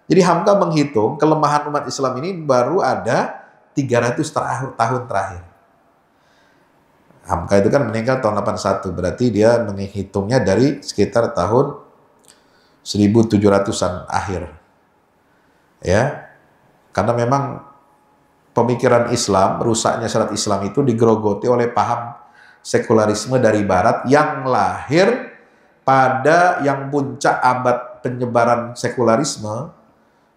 [SPEAKER 1] Jadi Hamka menghitung kelemahan umat Islam ini baru ada 300 tahun terakhir. Hamka itu kan meninggal tahun 81, berarti dia menghitungnya dari sekitar tahun 1700-an akhir. Ya. Karena memang pemikiran Islam, rusaknya syariat Islam itu digerogoti oleh paham sekularisme dari barat yang lahir pada yang puncak abad penyebaran sekularisme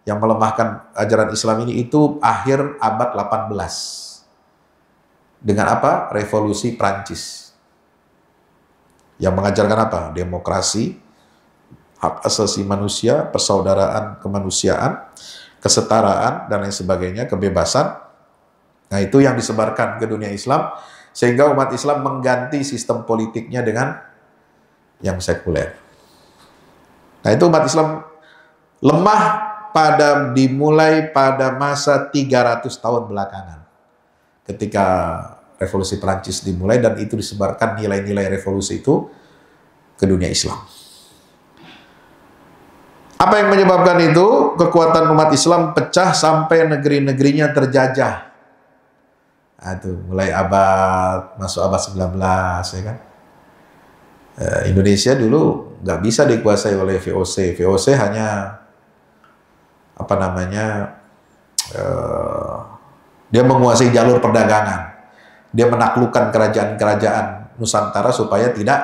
[SPEAKER 1] yang melemahkan ajaran Islam ini itu akhir abad 18. Dengan apa? Revolusi Prancis. Yang mengajarkan apa? Demokrasi, hak asasi manusia, persaudaraan kemanusiaan, kesetaraan, dan lain sebagainya, kebebasan. Nah, itu yang disebarkan ke dunia Islam, sehingga umat Islam mengganti sistem politiknya dengan yang sekuler. Nah, itu umat Islam lemah dimulai pada masa 300 tahun belakangan. Ketika revolusi Prancis dimulai dan itu disebarkan nilai-nilai revolusi itu ke dunia Islam. Apa yang menyebabkan itu? Kekuatan umat Islam pecah sampai negeri-negerinya terjajah. Itu mulai masuk abad 19, ya kan. Indonesia dulu nggak bisa dikuasai oleh VOC. VOC hanya dia menguasai jalur perdagangan. Dia menaklukkan kerajaan-kerajaan Nusantara supaya tidak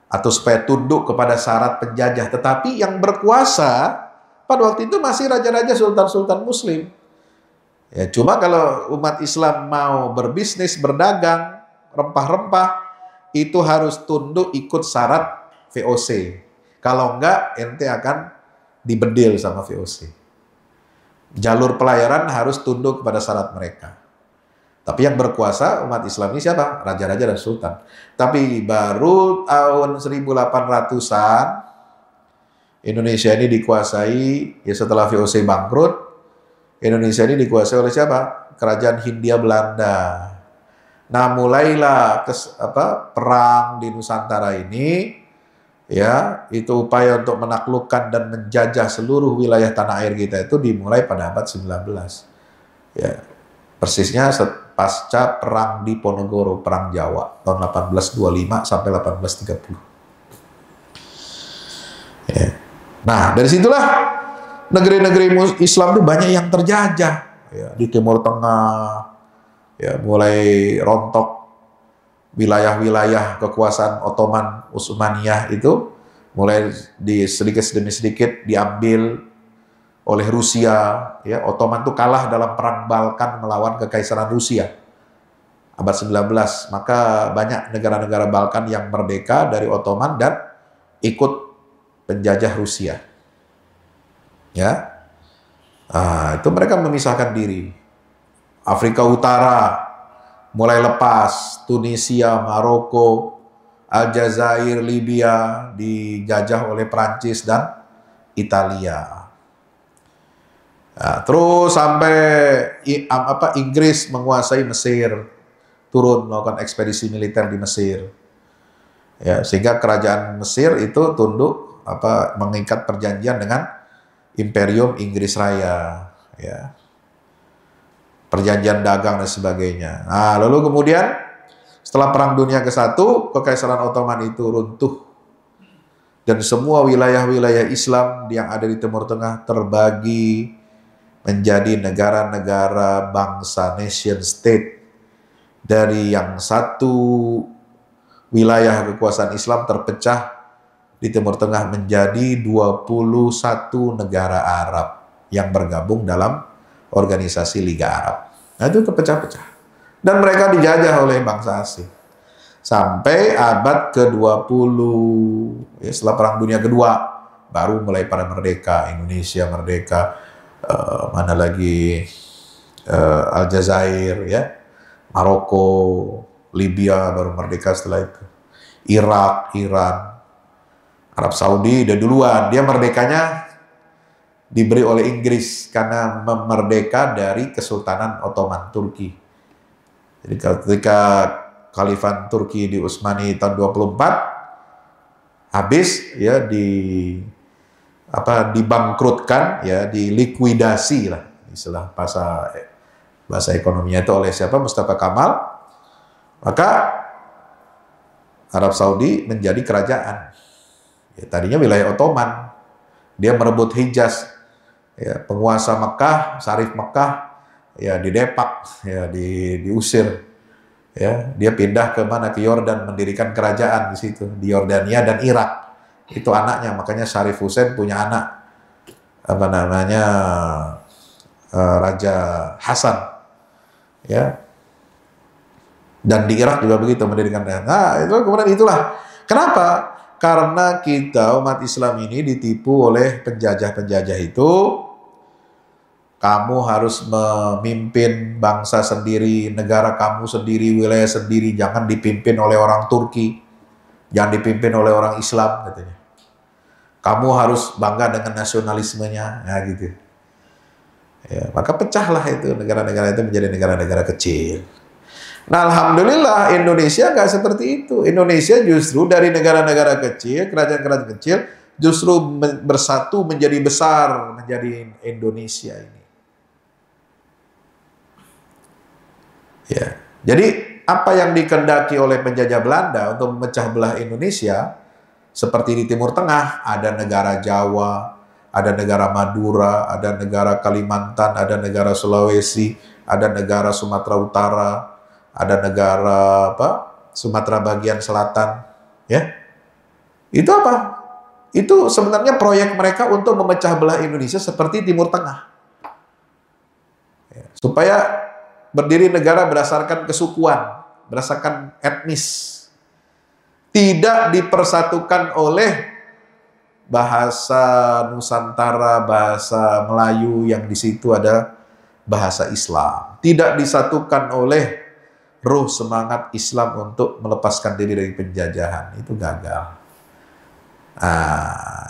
[SPEAKER 1] atau supaya tunduk kepada syarat penjajah. Tetapi yang berkuasa pada waktu itu masih raja-raja, sultan-sultan muslim. Ya, cuma kalau umat Islam mau berbisnis, berdagang, rempah-rempah, itu harus tunduk ikut syarat VOC. Kalau enggak, ente akan dibedil sama VOC. Jalur pelayaran harus tunduk kepada syarat mereka. Tapi yang berkuasa umat Islam ini siapa? Raja-raja dan sultan. Tapi baru tahun 1800-an, Indonesia ini dikuasai, ya setelah VOC bangkrut, Indonesia ini dikuasai oleh siapa? Kerajaan Hindia Belanda. Nah, mulailah perang di Nusantara ini, ya, itu upaya untuk menaklukkan dan menjajah seluruh wilayah tanah air kita itu dimulai pada abad 19. Ya, persisnya pasca perang di Ponorogo, perang Jawa tahun 1825 sampai 1830. Ya. Nah, dari situlah negeri-negeri Islam itu banyak yang terjajah, ya, di Timur Tengah, ya, mulai rontok wilayah-wilayah kekuasaan Ottoman Utsmaniyah itu mulai sedikit demi sedikit diambil oleh Rusia. Ya, Ottoman itu kalah dalam perang Balkan melawan Kekaisaran Rusia abad 19. Maka banyak negara-negara Balkan yang merdeka dari Ottoman dan ikut penjajah Rusia. Ya, itu mereka memisahkan diri. Afrika Utara mulai lepas, Tunisia, Maroko, Aljazair, Libya dijajah oleh Prancis dan Italia. Nah, terus sampai Inggris menguasai Mesir, turun melakukan ekspedisi militer di Mesir. Ya, sehingga kerajaan Mesir itu tunduk mengikat perjanjian dengan Imperium Inggris Raya, ya. Perjanjian dagang dan sebagainya. Nah, lalu kemudian setelah Perang Dunia ke-1, Kekaisaran Ottoman itu runtuh. Dan semua wilayah-wilayah Islam yang ada di Timur Tengah terbagi menjadi negara-negara bangsa, nation state. Dari yang satu wilayah kekuasaan Islam terpecah di Timur Tengah menjadi 21 negara Arab yang bergabung dalam organisasi Liga Arab. Nah, itu kepecah-pecah. Dan mereka dijajah oleh bangsa asing. Sampai abad ke-20, ya, setelah Perang Dunia Kedua, baru mulai pada merdeka. Indonesia merdeka, mana lagi Aljazair, ya, Maroko, Libya baru merdeka setelah itu. Irak, Iran, Arab Saudi udah duluan. Dia merdekanya diberi oleh Inggris karena merdeka dari Kesultanan Ottoman Turki. Jadi ketika Khalifah Turki di Utsmani tahun 24 habis, ya, dibangkrutkan, ya, dilikuidasi lah istilah bahasa ekonominya itu oleh siapa? Mustafa Kamal. Maka Arab Saudi menjadi kerajaan. Ya, tadinya wilayah Ottoman. Dia merebut Hijaz, ya, penguasa Mekah, Syarif Mekah, ya, didepak, ya, diusir. Ya, dia pindah ke mana? Ke Yordan, mendirikan kerajaan di situ, di Yordania dan Irak. Itu anaknya, makanya Syarif Hussein punya anak, Raja Hasan, ya. Dan di Irak juga begitu, mendirikan. Nah, itu kemudian itulah kenapa? Karena kita umat Islam ini ditipu oleh penjajah-penjajah itu. Kamu harus memimpin bangsa sendiri, negara kamu sendiri, wilayah sendiri. Jangan dipimpin oleh orang Turki. Jangan dipimpin oleh orang Islam, katanya. Kamu harus bangga dengan nasionalismenya, nah, gitu. Ya, maka pecahlah itu negara-negara itu menjadi negara-negara kecil. Nah, alhamdulillah Indonesia nggak seperti itu. Indonesia justru dari negara-negara kecil, kerajaan-kerajaan kecil, justru bersatu menjadi besar, menjadi Indonesia ini. Ya, jadi apa yang dikehendaki oleh penjajah Belanda untuk memecah belah Indonesia, seperti di Timur Tengah, ada negara Jawa, ada negara Madura, ada negara Kalimantan, ada negara Sulawesi, ada negara Sumatera Utara, ada negara Sumatera bagian selatan, ya. Itu apa? Itu sebenarnya proyek mereka untuk memecah belah Indonesia seperti Timur Tengah. Supaya berdiri negara berdasarkan kesukuan, berdasarkan etnis. Tidak dipersatukan oleh bahasa Nusantara, bahasa Melayu yang di situ ada bahasa Islam. Tidak disatukan oleh ruh semangat Islam untuk melepaskan diri dari penjajahan. Itu gagal.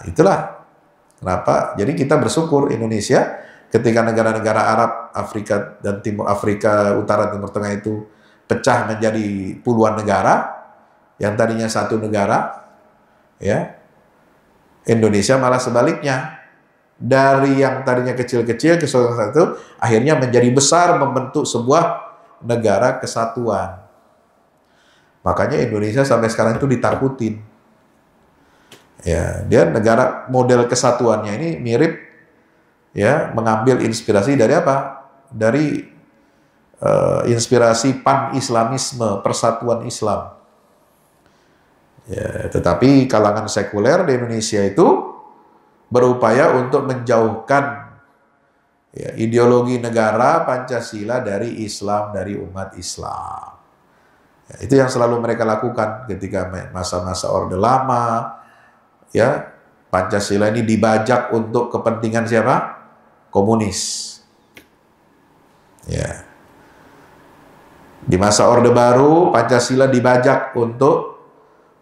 [SPEAKER 1] Itulah kenapa. Jadi kita bersyukur Indonesia ketika negara-negara Arab, Afrika dan Timur Afrika Utara, Timur Tengah itu pecah menjadi puluhan negara, yang tadinya satu negara, ya, Indonesia malah sebaliknya. Dari yang tadinya kecil-kecil ke satu, akhirnya menjadi besar, membentuk sebuah negara kesatuan. Makanya Indonesia sampai sekarang itu ditakutin. Ya, dia negara model kesatuannya ini mirip, ya, mengambil inspirasi dari apa? Dari inspirasi pan-islamisme, persatuan Islam. Ya, tetapi kalangan sekuler di Indonesia itu berupaya untuk menjauhkan, ya, ideologi negara Pancasila dari Islam, dari umat Islam. Ya, itu yang selalu mereka lakukan ketika masa-masa Orde Lama. Ya, Pancasila ini dibajak untuk kepentingan siapa? Komunis. Ya. Di masa Orde Baru, Pancasila dibajak untuk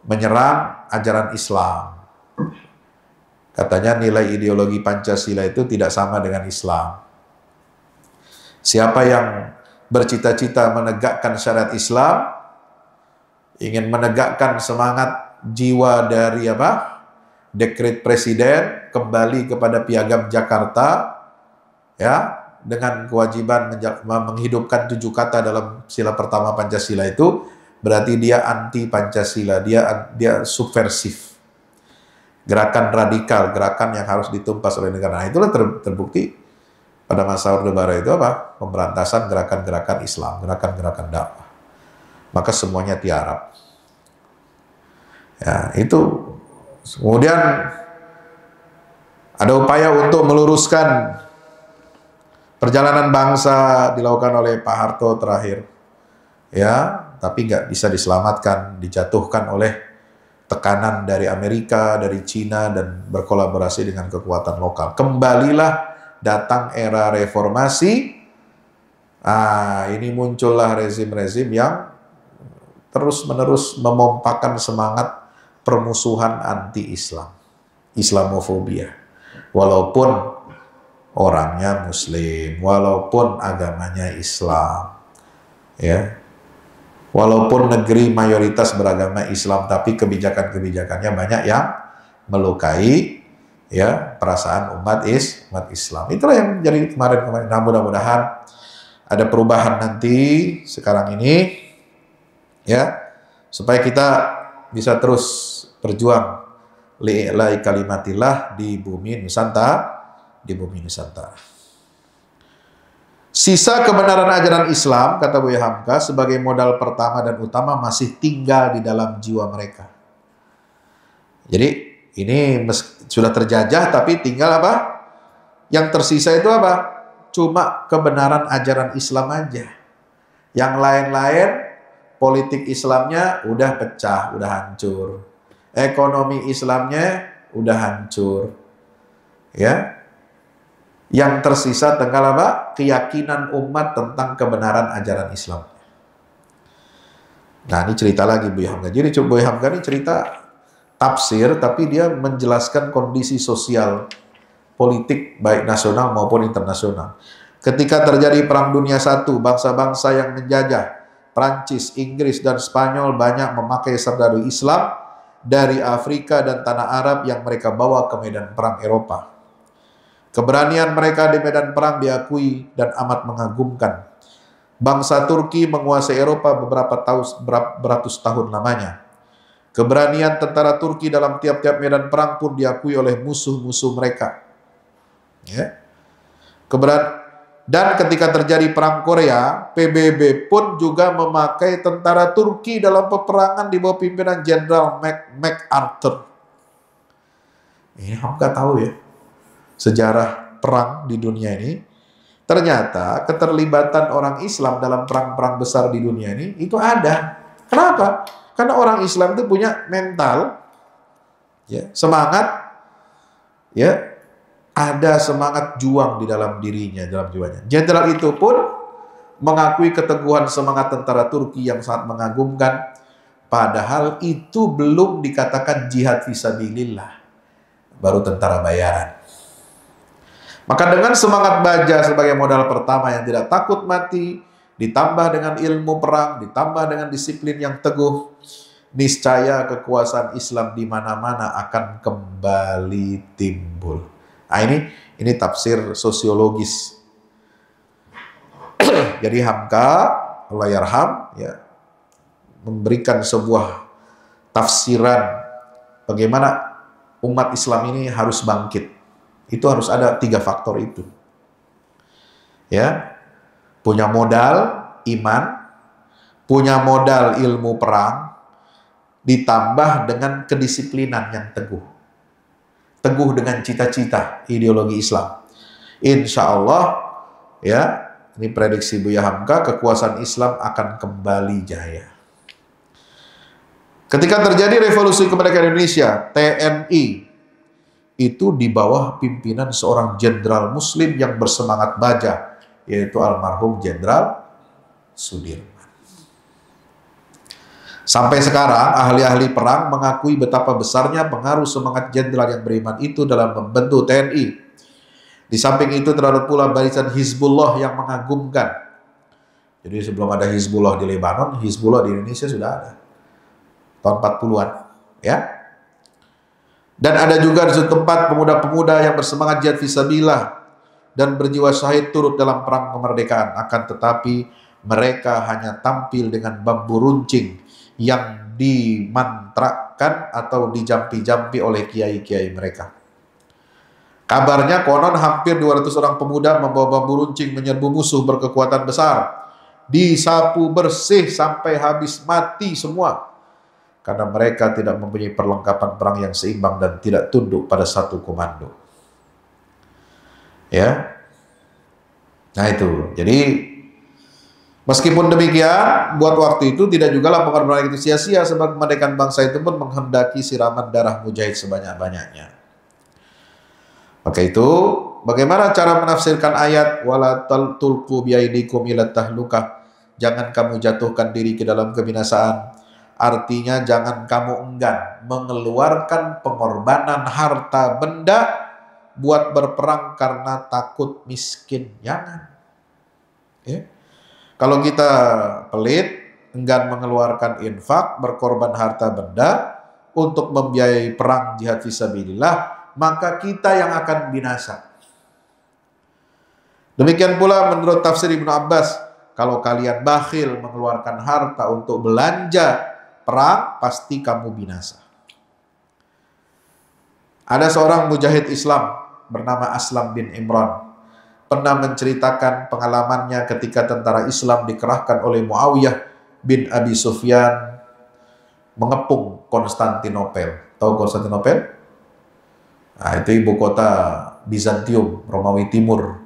[SPEAKER 1] menyerang ajaran Islam. Katanya nilai ideologi Pancasila itu tidak sama dengan Islam. Siapa yang bercita-cita menegakkan syariat Islam, ingin menegakkan semangat jiwa dari apa? Dekret Presiden kembali kepada Piagam Jakarta, ya, dengan kewajiban menghidupkan 7 kata dalam sila pertama Pancasila itu, berarti dia anti Pancasila, dia subversif. Gerakan radikal, gerakan yang harus ditumpas oleh negara. Nah, itulah terbukti pada masa Orde Baru itu apa? Pemberantasan gerakan-gerakan Islam, gerakan-gerakan dakwah. Maka semuanya tiarap. Ya, itu. Kemudian ada upaya untuk meluruskan perjalanan bangsa dilakukan oleh Pak Harto terakhir. Ya, tapi nggak bisa diselamatkan, dijatuhkan oleh tekanan dari Amerika, dari Cina, dan berkolaborasi dengan kekuatan lokal. Kembalilah datang era reformasi. Ini muncullah rezim-rezim yang terus-menerus memompakan semangat permusuhan anti-Islam, Islamofobia. Walaupun orangnya Muslim, walaupun agamanya Islam, ya, walaupun negeri mayoritas beragama Islam, tapi kebijakan-kebijakannya banyak yang melukai, ya, perasaan umat Islam. Itulah yang jadi kemarin-kemarin. Nah, mudah-mudahan ada perubahan nanti sekarang ini, ya, supaya kita bisa terus berjuang li'ila'i kalimatillah di bumi Nusantara, Sisa kebenaran ajaran Islam, kata Buya Hamka, sebagai modal pertama dan utama masih tinggal di dalam jiwa mereka. Jadi ini sudah terjajah, tapi tinggal apa? Yang tersisa itu apa? Cuma kebenaran ajaran Islam aja. Yang lain-lain, politik Islamnya udah pecah, udah hancur. Ekonomi Islamnya udah hancur. Ya. Yang tersisa tinggal apa? Keyakinan umat tentang kebenaran ajaran Islam. Nah, ini cerita lagi Buya Hamka. Jadi Buya Hamka ini cerita tafsir, tapi dia menjelaskan kondisi sosial politik baik nasional maupun internasional. Ketika terjadi Perang Dunia I, bangsa-bangsa yang menjajah Prancis, Inggris, dan Spanyol banyak memakai serdadu Islam dari Afrika dan tanah Arab yang mereka bawa ke medan perang Eropa. Keberanian mereka di medan perang diakui dan amat mengagumkan. Bangsa Turki menguasai Eropa beratus tahun lamanya. Keberanian tentara Turki dalam tiap-tiap medan perang pun diakui oleh musuh-musuh mereka. Ya. Dan ketika terjadi Perang Korea, PBB pun juga memakai tentara Turki dalam peperangan di bawah pimpinan Jenderal MacArthur. Ini Hamka tahu ya, sejarah perang di dunia ini. Ternyata keterlibatan orang Islam dalam perang-perang besar di dunia ini itu ada. Kenapa? Karena orang Islam itu punya mental, ya, semangat, ya, ada semangat juang di dalam dirinya, dalam jiwanya. Jenderal itu pun mengakui keteguhan semangat tentara Turki yang sangat mengagumkan, padahal itu belum dikatakan jihad fisabilillah, baru tentara bayaran. Maka dengan semangat baja sebagai modal pertama yang tidak takut mati, ditambah dengan ilmu perang, ditambah dengan disiplin yang teguh, niscaya kekuasaan Islam di mana-mana akan kembali timbul. Nah, ini tafsir sosiologis. Jadi Hamka, Allah yarham, ya, memberikan sebuah tafsiran bagaimana umat Islam ini harus bangkit. Itu harus ada 3 faktor itu. Ya. Punya modal iman, punya modal ilmu perang, ditambah dengan kedisiplinan yang teguh. Teguh dengan cita-cita ideologi Islam. Insya Allah, ya, ini prediksi Buya Hamka, kekuasaan Islam akan kembali jaya. Ketika terjadi revolusi kemerdekaan Indonesia, TNI itu di bawah pimpinan seorang jenderal muslim yang bersemangat baja, yaitu almarhum Jenderal Sudirman. Sampai sekarang, ahli-ahli perang mengakui betapa besarnya pengaruh semangat jenderal yang beriman itu dalam membentuk TNI. Di samping itu terdapat pula barisan Hizbullah yang mengagumkan. Jadi sebelum ada Hizbullah di Lebanon, Hizbullah di Indonesia sudah ada. Tahun 40-an, ya. Dan ada juga di suatu tempat pemuda-pemuda yang bersemangat jihad fisabilillah dan berjiwa syahid turut dalam perang kemerdekaan. Akan tetapi mereka hanya tampil dengan bambu runcing yang dimantrakan atau dijampi-jampi oleh kiai-kiai mereka. Kabarnya konon hampir 200 orang pemuda membawa bambu runcing menyerbu musuh berkekuatan besar. Disapu bersih sampai habis mati semua. Karena mereka tidak mempunyai perlengkapan perang yang seimbang dan tidak tunduk pada satu komando. Ya. Nah itu. Jadi meskipun demikian, buat waktu itu tidak juga pengorbanan itu sia-sia, sebab kemerdekaan bangsa itu pun menghendaki siraman darah mujahid sebanyak-banyaknya. Maka itu, bagaimana cara menafsirkan ayat wala tulqu biaidikum ila tahlukah? Jangan kamu jatuhkan diri ke dalam kebinasaan. Artinya jangan kamu enggan mengeluarkan pengorbanan harta benda buat berperang karena takut miskin. Jangan. Ya. Kalau kita pelit, enggan mengeluarkan infak, berkorban harta benda untuk membiayai perang jihad fisabilillah, maka kita yang akan binasa. Demikian pula menurut tafsir Ibnu Abbas, kalau kalian bakhil mengeluarkan harta untuk belanja perang, pasti kamu binasa. Ada seorang mujahid Islam bernama Aslam bin Imran pernah menceritakan pengalamannya ketika tentara Islam dikerahkan oleh Muawiyah bin Abi Sufyan mengepung Konstantinopel. Tahu Konstantinopel? Nah, itu ibu kota Bizantium, Romawi Timur,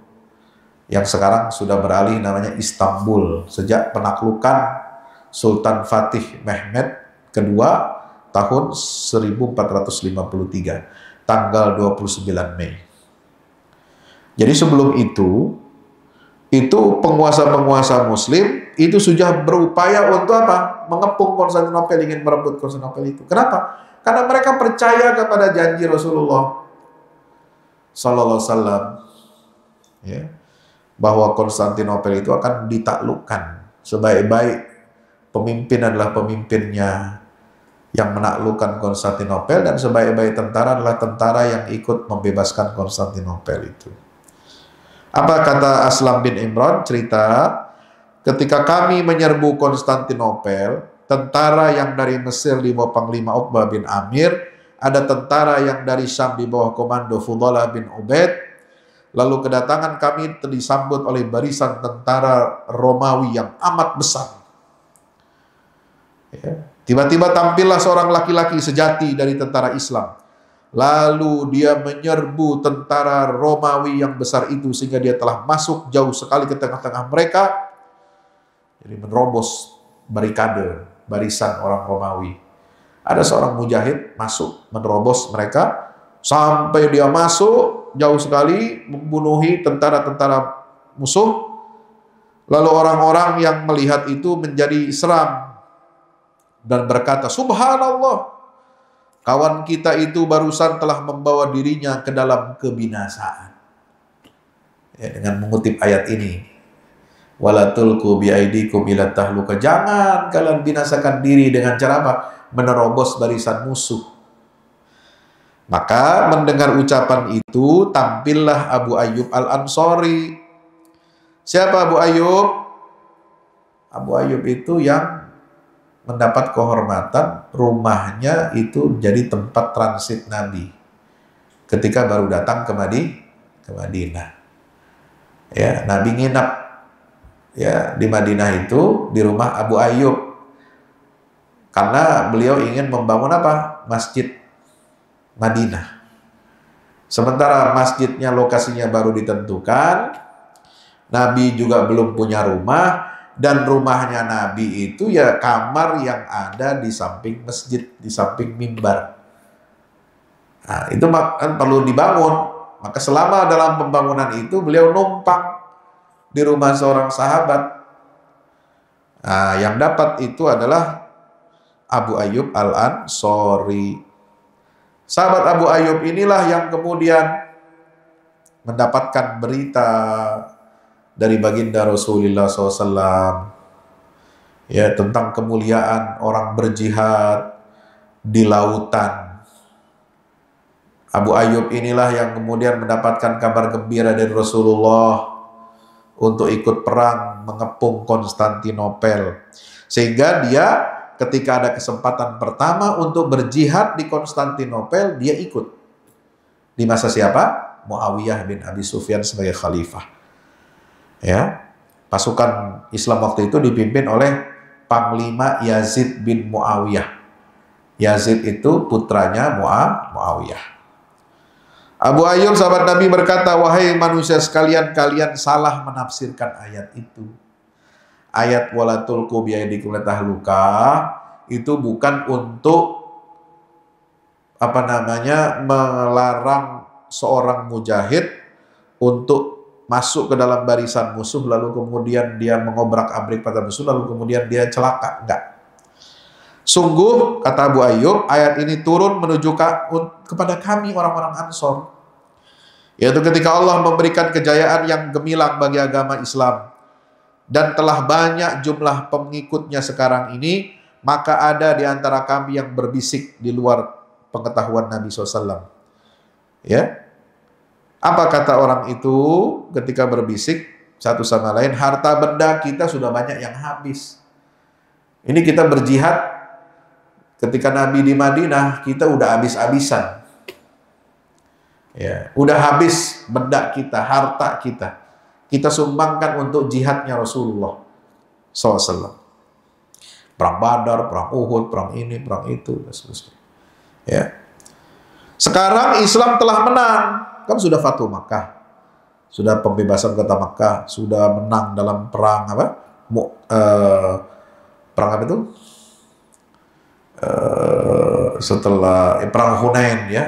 [SPEAKER 1] yang sekarang sudah beralih namanya Istanbul sejak penaklukan Sultan Fatih Mehmed kedua tahun 1453, tanggal 29 Mei. Jadi sebelum itu penguasa-penguasa muslim itu sudah berupaya untuk apa? Mengepung Konstantinopel, ingin merebut Konstantinopel itu. Kenapa? Karena mereka percaya kepada janji Rasulullah Sallallahu Alaihi Wasallam, ya, bahwa Konstantinopel itu akan ditaklukkan. Sebaik-baik pemimpin adalah pemimpinnya yang menaklukkan Konstantinopel, dan sebaik-baik tentara adalah tentara yang ikut membebaskan Konstantinopel itu. Apa kata Aslam bin Imran? Cerita, ketika kami menyerbu Konstantinopel, tentara yang dari Mesir di bawah Panglima Uqbah bin Amir, ada tentara yang dari Syam di bawah komando Fudalah bin Ubaid. Lalu kedatangan kami disambut oleh barisan tentara Romawi yang amat besar. Ya. Tiba-tiba tampillah seorang laki-laki sejati dari tentara Islam. Lalu dia menyerbu tentara Romawi yang besar itu sehingga dia telah masuk jauh sekali ke tengah-tengah mereka. Jadi menerobos barikade, barisan orang Romawi. Ada seorang mujahid masuk menerobos mereka sampai dia masuk jauh sekali membunuhi tentara-tentara musuh. Lalu orang-orang yang melihat itu menjadi seram dan berkata, "Subhanallah, kawan kita itu barusan telah membawa dirinya ke dalam kebinasaan." Ya, dengan mengutip ayat ini, "Wala tulqu biaidikum ila tahluka." Jangan kalian binasakan diri dengan cara apa? Menerobos barisan musuh. Maka mendengar ucapan itu, tampillah Abu Ayyub Al-Ansari. Siapa Abu Ayyub? Abu Ayyub itu yang mendapat kehormatan rumahnya itu jadi tempat transit Nabi ketika baru datang ke Madinah. Ya, Nabi nginap ya di Madinah itu di rumah Abu Ayyub karena beliau ingin membangun apa? Masjid Madinah. Sementara masjidnya lokasinya baru ditentukan, Nabi juga belum punya rumah. Dan rumahnya Nabi itu ya kamar yang ada di samping masjid, di samping mimbar. Nah, itu kan perlu dibangun. Maka selama dalam pembangunan itu beliau numpang di rumah seorang sahabat. Nah, yang dapat itu adalah Abu Ayyub Al-Ansari. Sahabat Abu Ayyub inilah yang kemudian mendapatkan berita dari baginda Rasulullah SAW ya tentang kemuliaan orang berjihad di lautan. Abu Ayyub inilah yang kemudian mendapatkan kabar gembira dari Rasulullah untuk ikut perang mengepung Konstantinopel, sehingga dia ketika ada kesempatan pertama untuk berjihad di Konstantinopel, dia ikut di masa siapa? Muawiyah bin Abi Sufyan sebagai khalifah. Ya, pasukan Islam waktu itu dipimpin oleh Panglima Yazid bin Muawiyah. Yazid itu putranya Muawiyah. Abu Ayyub sahabat Nabi berkata, "Wahai manusia sekalian, kalian salah menafsirkan ayat itu. Ayat wala tulqu biaidikum ila tahluka itu bukan untuk melarang seorang mujahid untuk masuk ke dalam barisan musuh lalu kemudian dia mengobrak-abrik pada musuh lalu kemudian dia celaka. Enggak. Sungguh, kata Abu Ayyub, ayat ini turun menuju kepada kami orang-orang Ansor. Yaitu ketika Allah memberikan kejayaan yang gemilang bagi agama Islam dan telah banyak jumlah pengikutnya sekarang ini, maka ada di antara kami yang berbisik di luar pengetahuan Nabi SAW. Ya, apa kata orang itu ketika berbisik satu sama lain? Harta benda kita sudah banyak yang habis. Ini kita berjihad ketika Nabi di Madinah, kita udah habis-habisan. Ya, udah habis benda kita, harta kita. Kita sumbangkan untuk jihadnya Rasulullah SAW. Perang Badar, perang Uhud, perang ini, perang itu, dan seterusnya. Ya. Sekarang Islam telah menang. Kan sudah Fatuh Makkah, sudah pembebasan kota Makkah, sudah menang dalam perang apa? Perang apa itu? Setelah perang Hunain ya.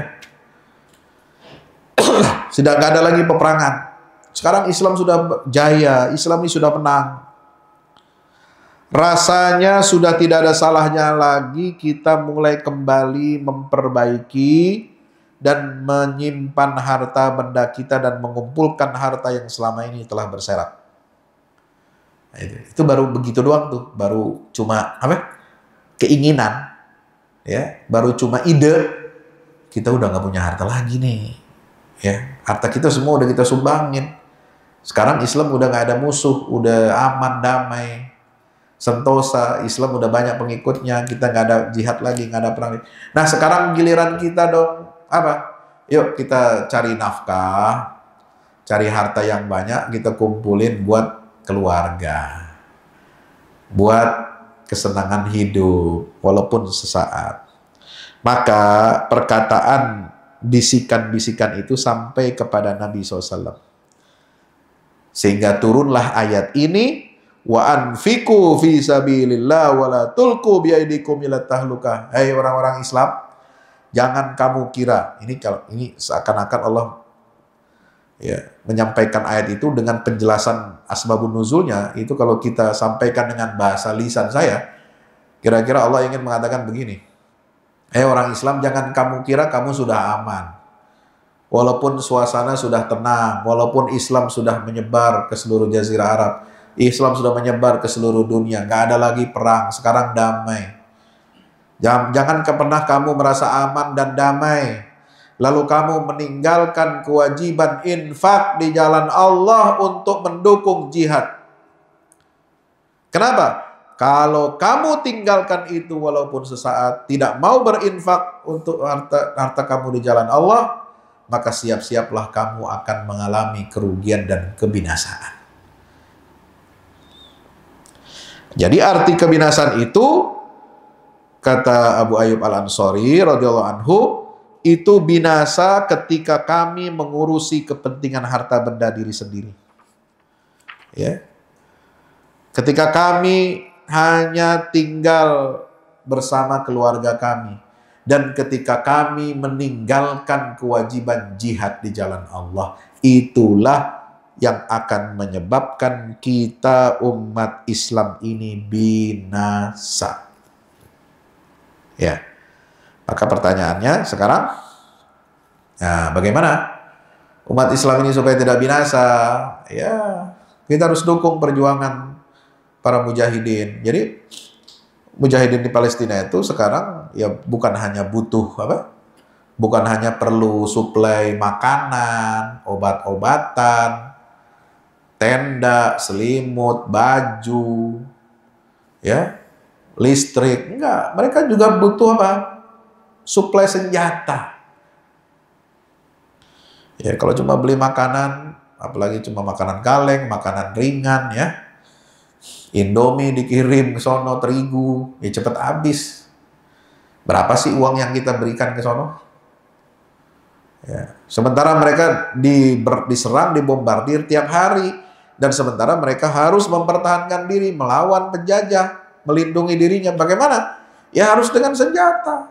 [SPEAKER 1] Sudah nggak ada lagi peperangan. Sekarang Islam sudah jaya, Islam ini sudah menang. Rasanya sudah tidak ada salahnya lagi kita mulai kembali memperbaiki dan menyimpan harta benda kita dan mengumpulkan harta yang selama ini telah berserak. Nah, itu baru begitu doang tuh, baru cuma apa? Keinginan, ya, baru cuma ide. Kita udah nggak punya harta lagi nih, ya, harta kita semua udah kita sumbangin. Sekarang Islam udah nggak ada musuh, udah aman damai, sentosa. Islam udah banyak pengikutnya, kita nggak ada jihad lagi, nggak ada perang. Nah sekarang giliran kita dong. Apa? Yuk kita cari nafkah, cari harta yang banyak, kita kumpulin buat keluarga, buat kesenangan hidup, walaupun sesaat. Maka perkataan bisikan-bisikan itu sampai kepada Nabi SAW. Sehingga turunlah ayat ini, wa anfiqu fi sabilillah wa la tulqu biaidikum ila tahlukah. Hai orang-orang Islam, jangan kamu kira, ini seakan-akan Allah ya menyampaikan ayat itu dengan penjelasan asbabun nuzulnya. Itu kalau kita sampaikan dengan bahasa lisan saya, kira-kira Allah ingin mengatakan begini, orang Islam, jangan kamu kira kamu sudah aman. Walaupun suasana sudah tenang, walaupun Islam sudah menyebar ke seluruh jazirah Arab, Islam sudah menyebar ke seluruh dunia, nggak ada lagi perang, sekarang damai. Jangan pernah kamu merasa aman dan damai, lalu kamu meninggalkan kewajiban infak di jalan Allah untuk mendukung jihad. Kenapa? Kalau kamu tinggalkan itu walaupun sesaat, tidak mau berinfak untuk harta kamu di jalan Allah, maka siap-siaplah kamu akan mengalami kerugian dan kebinasaan. Jadi arti kebinasaan itu, kata Abu Ayyub Al-Ansari radhiyallahu anhu, itu binasa ketika kami mengurusi kepentingan harta benda diri sendiri. Ya. Ketika kami hanya tinggal bersama keluarga kami, dan ketika kami meninggalkan kewajiban jihad di jalan Allah, itulah yang akan menyebabkan kita umat Islam ini binasa. Ya, maka pertanyaannya sekarang, nah, bagaimana umat Islam ini supaya tidak binasa? Ya, kita harus dukung perjuangan para mujahidin. Jadi mujahidin di Palestina itu sekarang ya bukan hanya butuh bukan hanya perlu suplai makanan, obat-obatan, tenda, selimut, baju, ya, listrik. Enggak, mereka juga butuh suplai senjata. Ya, kalau cuma beli makanan, apalagi cuma makanan kaleng, makanan ringan, ya, Indomie dikirim ke sono, terigu, ya cepat habis. Berapa sih uang yang kita berikan ke sono? Ya. Sementara mereka diserang, dibombardir tiap hari, dan sementara mereka harus mempertahankan diri, melawan penjajah, melindungi dirinya. Bagaimana? Ya harus dengan senjata.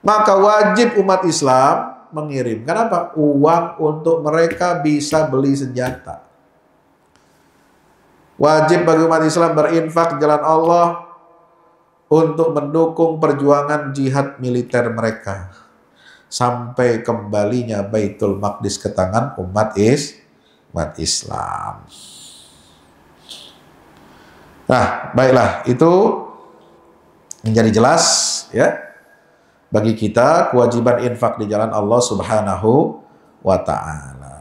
[SPEAKER 1] Maka wajib umat Islam mengirimkan uang untuk mereka bisa beli senjata. Wajib bagi umat Islam berinfak jalan Allah untuk mendukung perjuangan jihad militer mereka sampai kembalinya Baitul Maqdis ke tangan umat Islam. Nah, baiklah, itu menjadi jelas ya bagi kita kewajiban infak di jalan Allah Subhanahu wa ta'ala.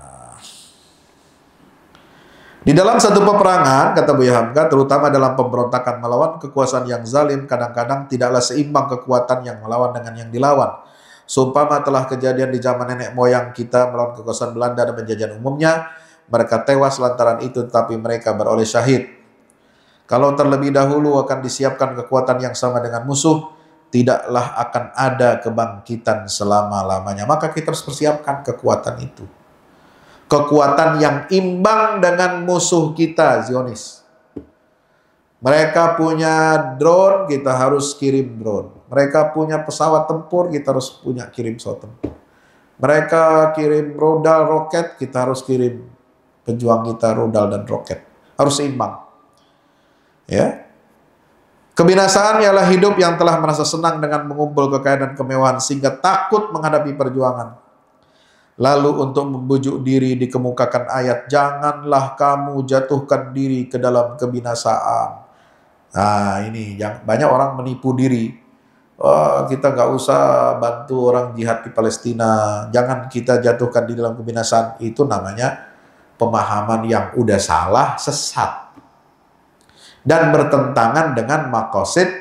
[SPEAKER 1] Di dalam satu peperangan, kata Buya Hamka, terutama dalam pemberontakan melawan kekuasaan yang zalim, kadang-kadang tidaklah seimbang kekuatan yang melawan dengan yang dilawan. Seumpama telah kejadian di zaman nenek moyang kita melawan kekuasaan Belanda dan penjajahan umumnya, mereka tewas lantaran itu, tetapi mereka beroleh syahid. Kalau terlebih dahulu akan disiapkan kekuatan yang sama dengan musuh, tidaklah akan ada kebangkitan selama-lamanya. Maka kita harus persiapkan kekuatan itu. Kekuatan yang imbang dengan musuh kita, Zionis. Mereka punya drone, kita harus kirim drone. Mereka punya pesawat tempur, kita harus kirim pesawat tempur. Mereka kirim rudal roket, kita harus kirim pejuang kita rudal dan roket. Harus seimbang. Ya. Kebinasaan ialah hidup yang telah merasa senang dengan mengumpul kekayaan dan kemewahan sehingga takut menghadapi perjuangan. Lalu untuk membujuk diri dikemukakan ayat, janganlah kamu jatuhkan diri ke dalam kebinasaan. Nah ini, banyak orang menipu diri. Oh, kita nggak usah bantu orang jihad di Palestina, jangan kita jatuhkan di dalam kebinasaan. Itu namanya pemahaman yang udah salah, sesat. Dan bertentangan dengan maqasid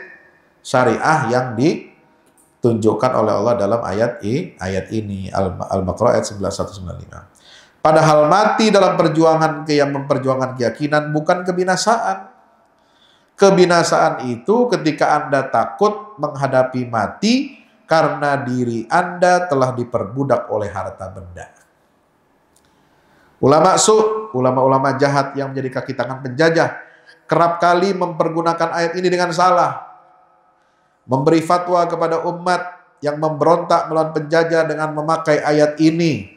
[SPEAKER 1] syariah yang ditunjukkan oleh Allah dalam ayat ini, Al-Baqarah ayat 195. Padahal mati dalam perjuangan yang memperjuangkan keyakinan bukan kebinasaan. Kebinasaan itu ketika Anda takut menghadapi mati karena diri Anda telah diperbudak oleh harta benda. Ulama ulama-ulama jahat yang menjadi kaki tangan penjajah, kerap kali mempergunakan ayat ini dengan salah. Memberi fatwa kepada umat yang memberontak melawan penjajah dengan memakai ayat ini.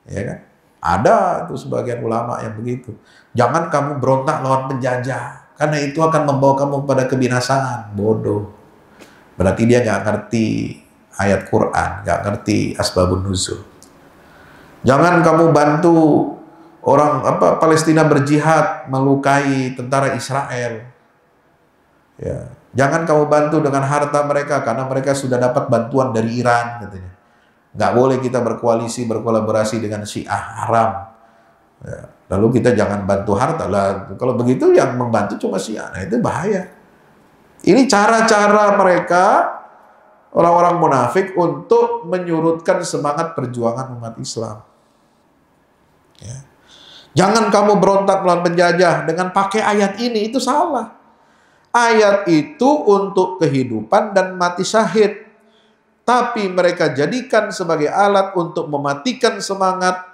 [SPEAKER 1] Ya kan? Ada tuh sebagian ulama yang begitu. Jangan kamu berontak lawan penjajah, karena itu akan membawa kamu pada kebinasaan. Bodoh. Berarti dia nggak ngerti ayat Quran, nggak ngerti asbabun nuzul. Jangan kamu bantu orang Palestina berjihad melukai tentara Israel. Ya, jangan kamu bantu dengan harta mereka karena mereka sudah dapat bantuan dari Iran, katanya. Nggak boleh kita berkoalisi, berkolaborasi dengan Syiah, haram. Ya, lalu kita jangan bantu harta lah. Kalau begitu yang membantu cuma Syiah, nah itu bahaya. Ini cara-cara mereka, orang-orang munafik, untuk menyurutkan semangat perjuangan umat Islam. Ya. Jangan kamu berontak melawan penjajah dengan pakai ayat ini, itu salah. Ayat itu untuk kehidupan dan mati syahid. Tapi mereka jadikan sebagai alat untuk mematikan semangat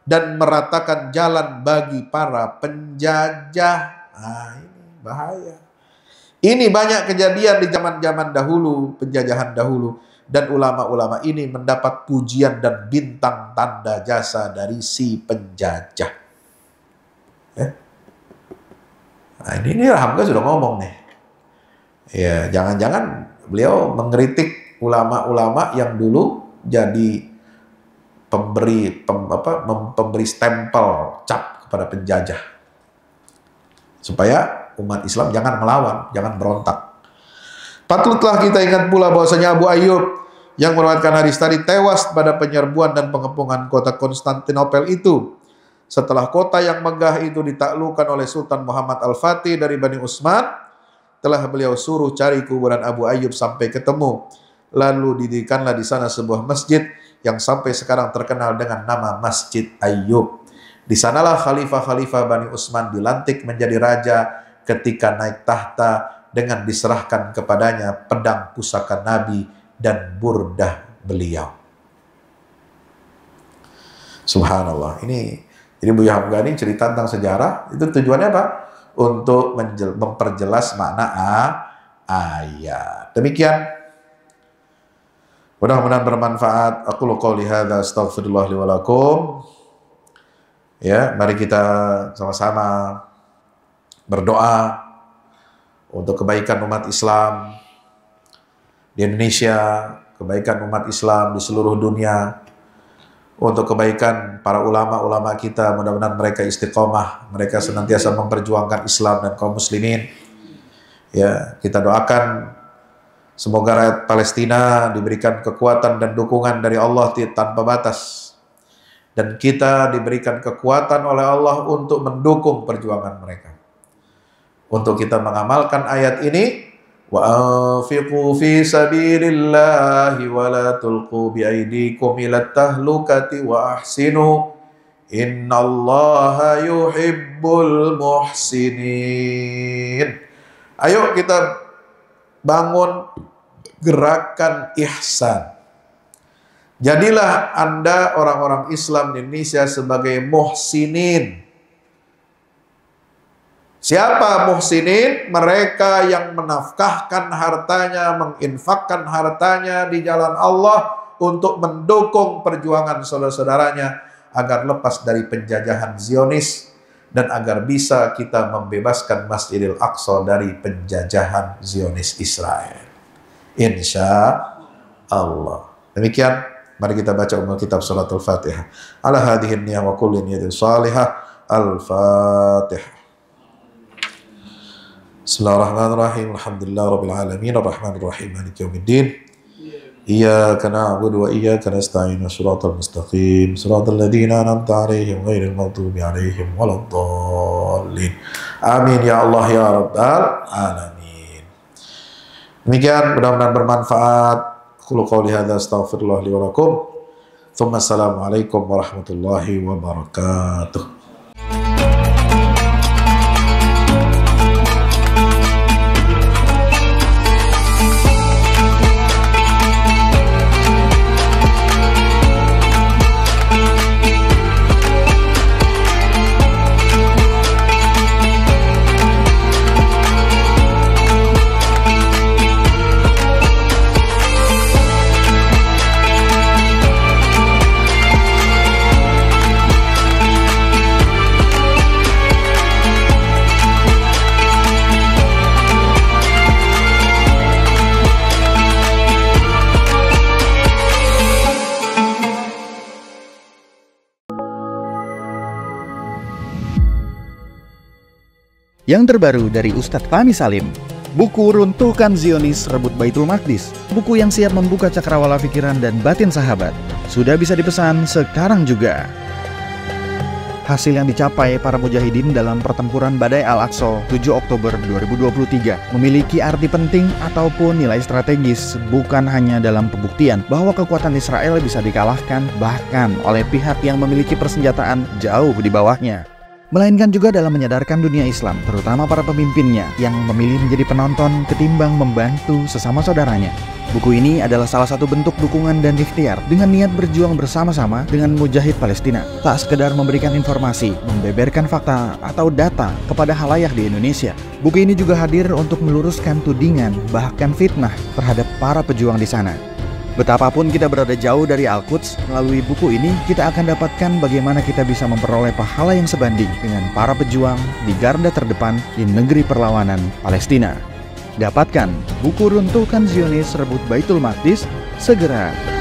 [SPEAKER 1] dan meratakan jalan bagi para penjajah. Nah, ini bahaya. Ini banyak kejadian di zaman-zaman dahulu, penjajahan dahulu. Dan ulama-ulama ini mendapat pujian dan bintang tanda jasa dari si penjajah. Ya. Nah, ini Hamka sudah ngomong nih. Ya, jangan-jangan beliau mengkritik ulama-ulama yang dulu jadi pemberi stempel cap kepada penjajah. Supaya umat Islam jangan melawan, jangan berontak. Patutlah kita ingat pula bahwasanya Abu Ayyub yang meriwayatkan hadis tadi tewas pada penyerbuan dan pengepungan kota Konstantinopel itu. Setelah kota yang megah itu ditaklukkan oleh Sultan Muhammad Al-Fatih dari Bani Utsman, telah beliau suruh cari kuburan Abu Ayyub sampai ketemu. Lalu didirikanlah di sana sebuah masjid yang sampai sekarang terkenal dengan nama Masjid Ayyub. Di sanalah khalifah-khalifah Bani Utsman dilantik menjadi raja ketika naik tahta dengan diserahkan kepadanya pedang pusaka Nabi dan burdah beliau. Subhanallah. Ini jadi Buya Hamka ini cerita tentang sejarah. Itu tujuannya apa? Untuk memperjelas makna ayat. Demikian. Mudah-mudahan bermanfaat. Aku qouli hadza astaghfirullah li wa lakum. Ya, mari kita sama-sama berdoa untuk kebaikan umat Islam di Indonesia, kebaikan umat Islam di seluruh dunia, untuk kebaikan para ulama-ulama kita, mudah-mudahan mereka istiqomah, mereka senantiasa memperjuangkan Islam dan kaum muslimin. Ya, kita doakan semoga rakyat Palestina diberikan kekuatan dan dukungan dari Allah tanpa batas. Dan kita diberikan kekuatan oleh Allah untuk mendukung perjuangan mereka. Untuk kita mengamalkan ayat ini, wa anfiqu fi sabilillahi wa la tulqu bi aydikum ila tahlukati wa ahsinu innallaha yuhibbul muhsinin. Ayo kita bangun gerakan ihsan. Jadilah Anda orang-orang Islam di Indonesia sebagai muhsinin. Siapa muhsinin? Mereka yang menafkahkan hartanya, menginfakkan hartanya di jalan Allah untuk mendukung perjuangan saudara-saudaranya agar lepas dari penjajahan Zionis dan agar bisa kita membebaskan Masjidil Aqsa dari penjajahan Zionis Israel. Insya Allah. Demikian. Mari kita baca umul kitab Salatul Fatihah. Ala hadhihi niyah wa kulli niyatin salihah. Al-Fatihah. Bismillahirrahmanirrahim. Alhamdulillah rabbil alamin. Arrahmanir rahim. Maliki yaumiddin. Iyyaka na'budu wa iyyaka nasta'in. Shiratal mustaqim. Shiratal ladzina an'amta 'alaihim ghairil maghdubi 'alaihim waladdallin. Amin ya Allah ya rabbal alamin. Demikian, mudah-mudahan bermanfaat. Qul qouli hadza astaghfirullah li wa lakum. Tsumma assalamualaikum warahmatullahi wabarakatuh.
[SPEAKER 2] Yang terbaru dari Ustadz Fahmi Salim, buku Runtuhkan Zionis Rebut Baitul Maqdis, buku yang siap membuka cakrawala pikiran dan batin sahabat, sudah bisa dipesan sekarang juga. Hasil yang dicapai para mujahidin dalam pertempuran Badai Al-Aqsa 7 Oktober 2023 memiliki arti penting ataupun nilai strategis, bukan hanya dalam pembuktian bahwa kekuatan Israel bisa dikalahkan bahkan oleh pihak yang memiliki persenjataan jauh di bawahnya, melainkan juga dalam menyadarkan dunia Islam, terutama para pemimpinnya yang memilih menjadi penonton ketimbang membantu sesama saudaranya. Buku ini adalah salah satu bentuk dukungan dan ikhtiar dengan niat berjuang bersama-sama dengan mujahid Palestina. Tak sekedar memberikan informasi, membeberkan fakta atau data kepada halayak di Indonesia. Buku ini juga hadir untuk meluruskan tudingan bahkan fitnah terhadap para pejuang di sana. Betapapun kita berada jauh dari Al-Quds, melalui buku ini kita akan dapatkan bagaimana kita bisa memperoleh pahala yang sebanding dengan para pejuang di garda terdepan di negeri perlawanan Palestina. Dapatkan buku Runtuhkan Zionis Rebut Baitul Maqdis segera.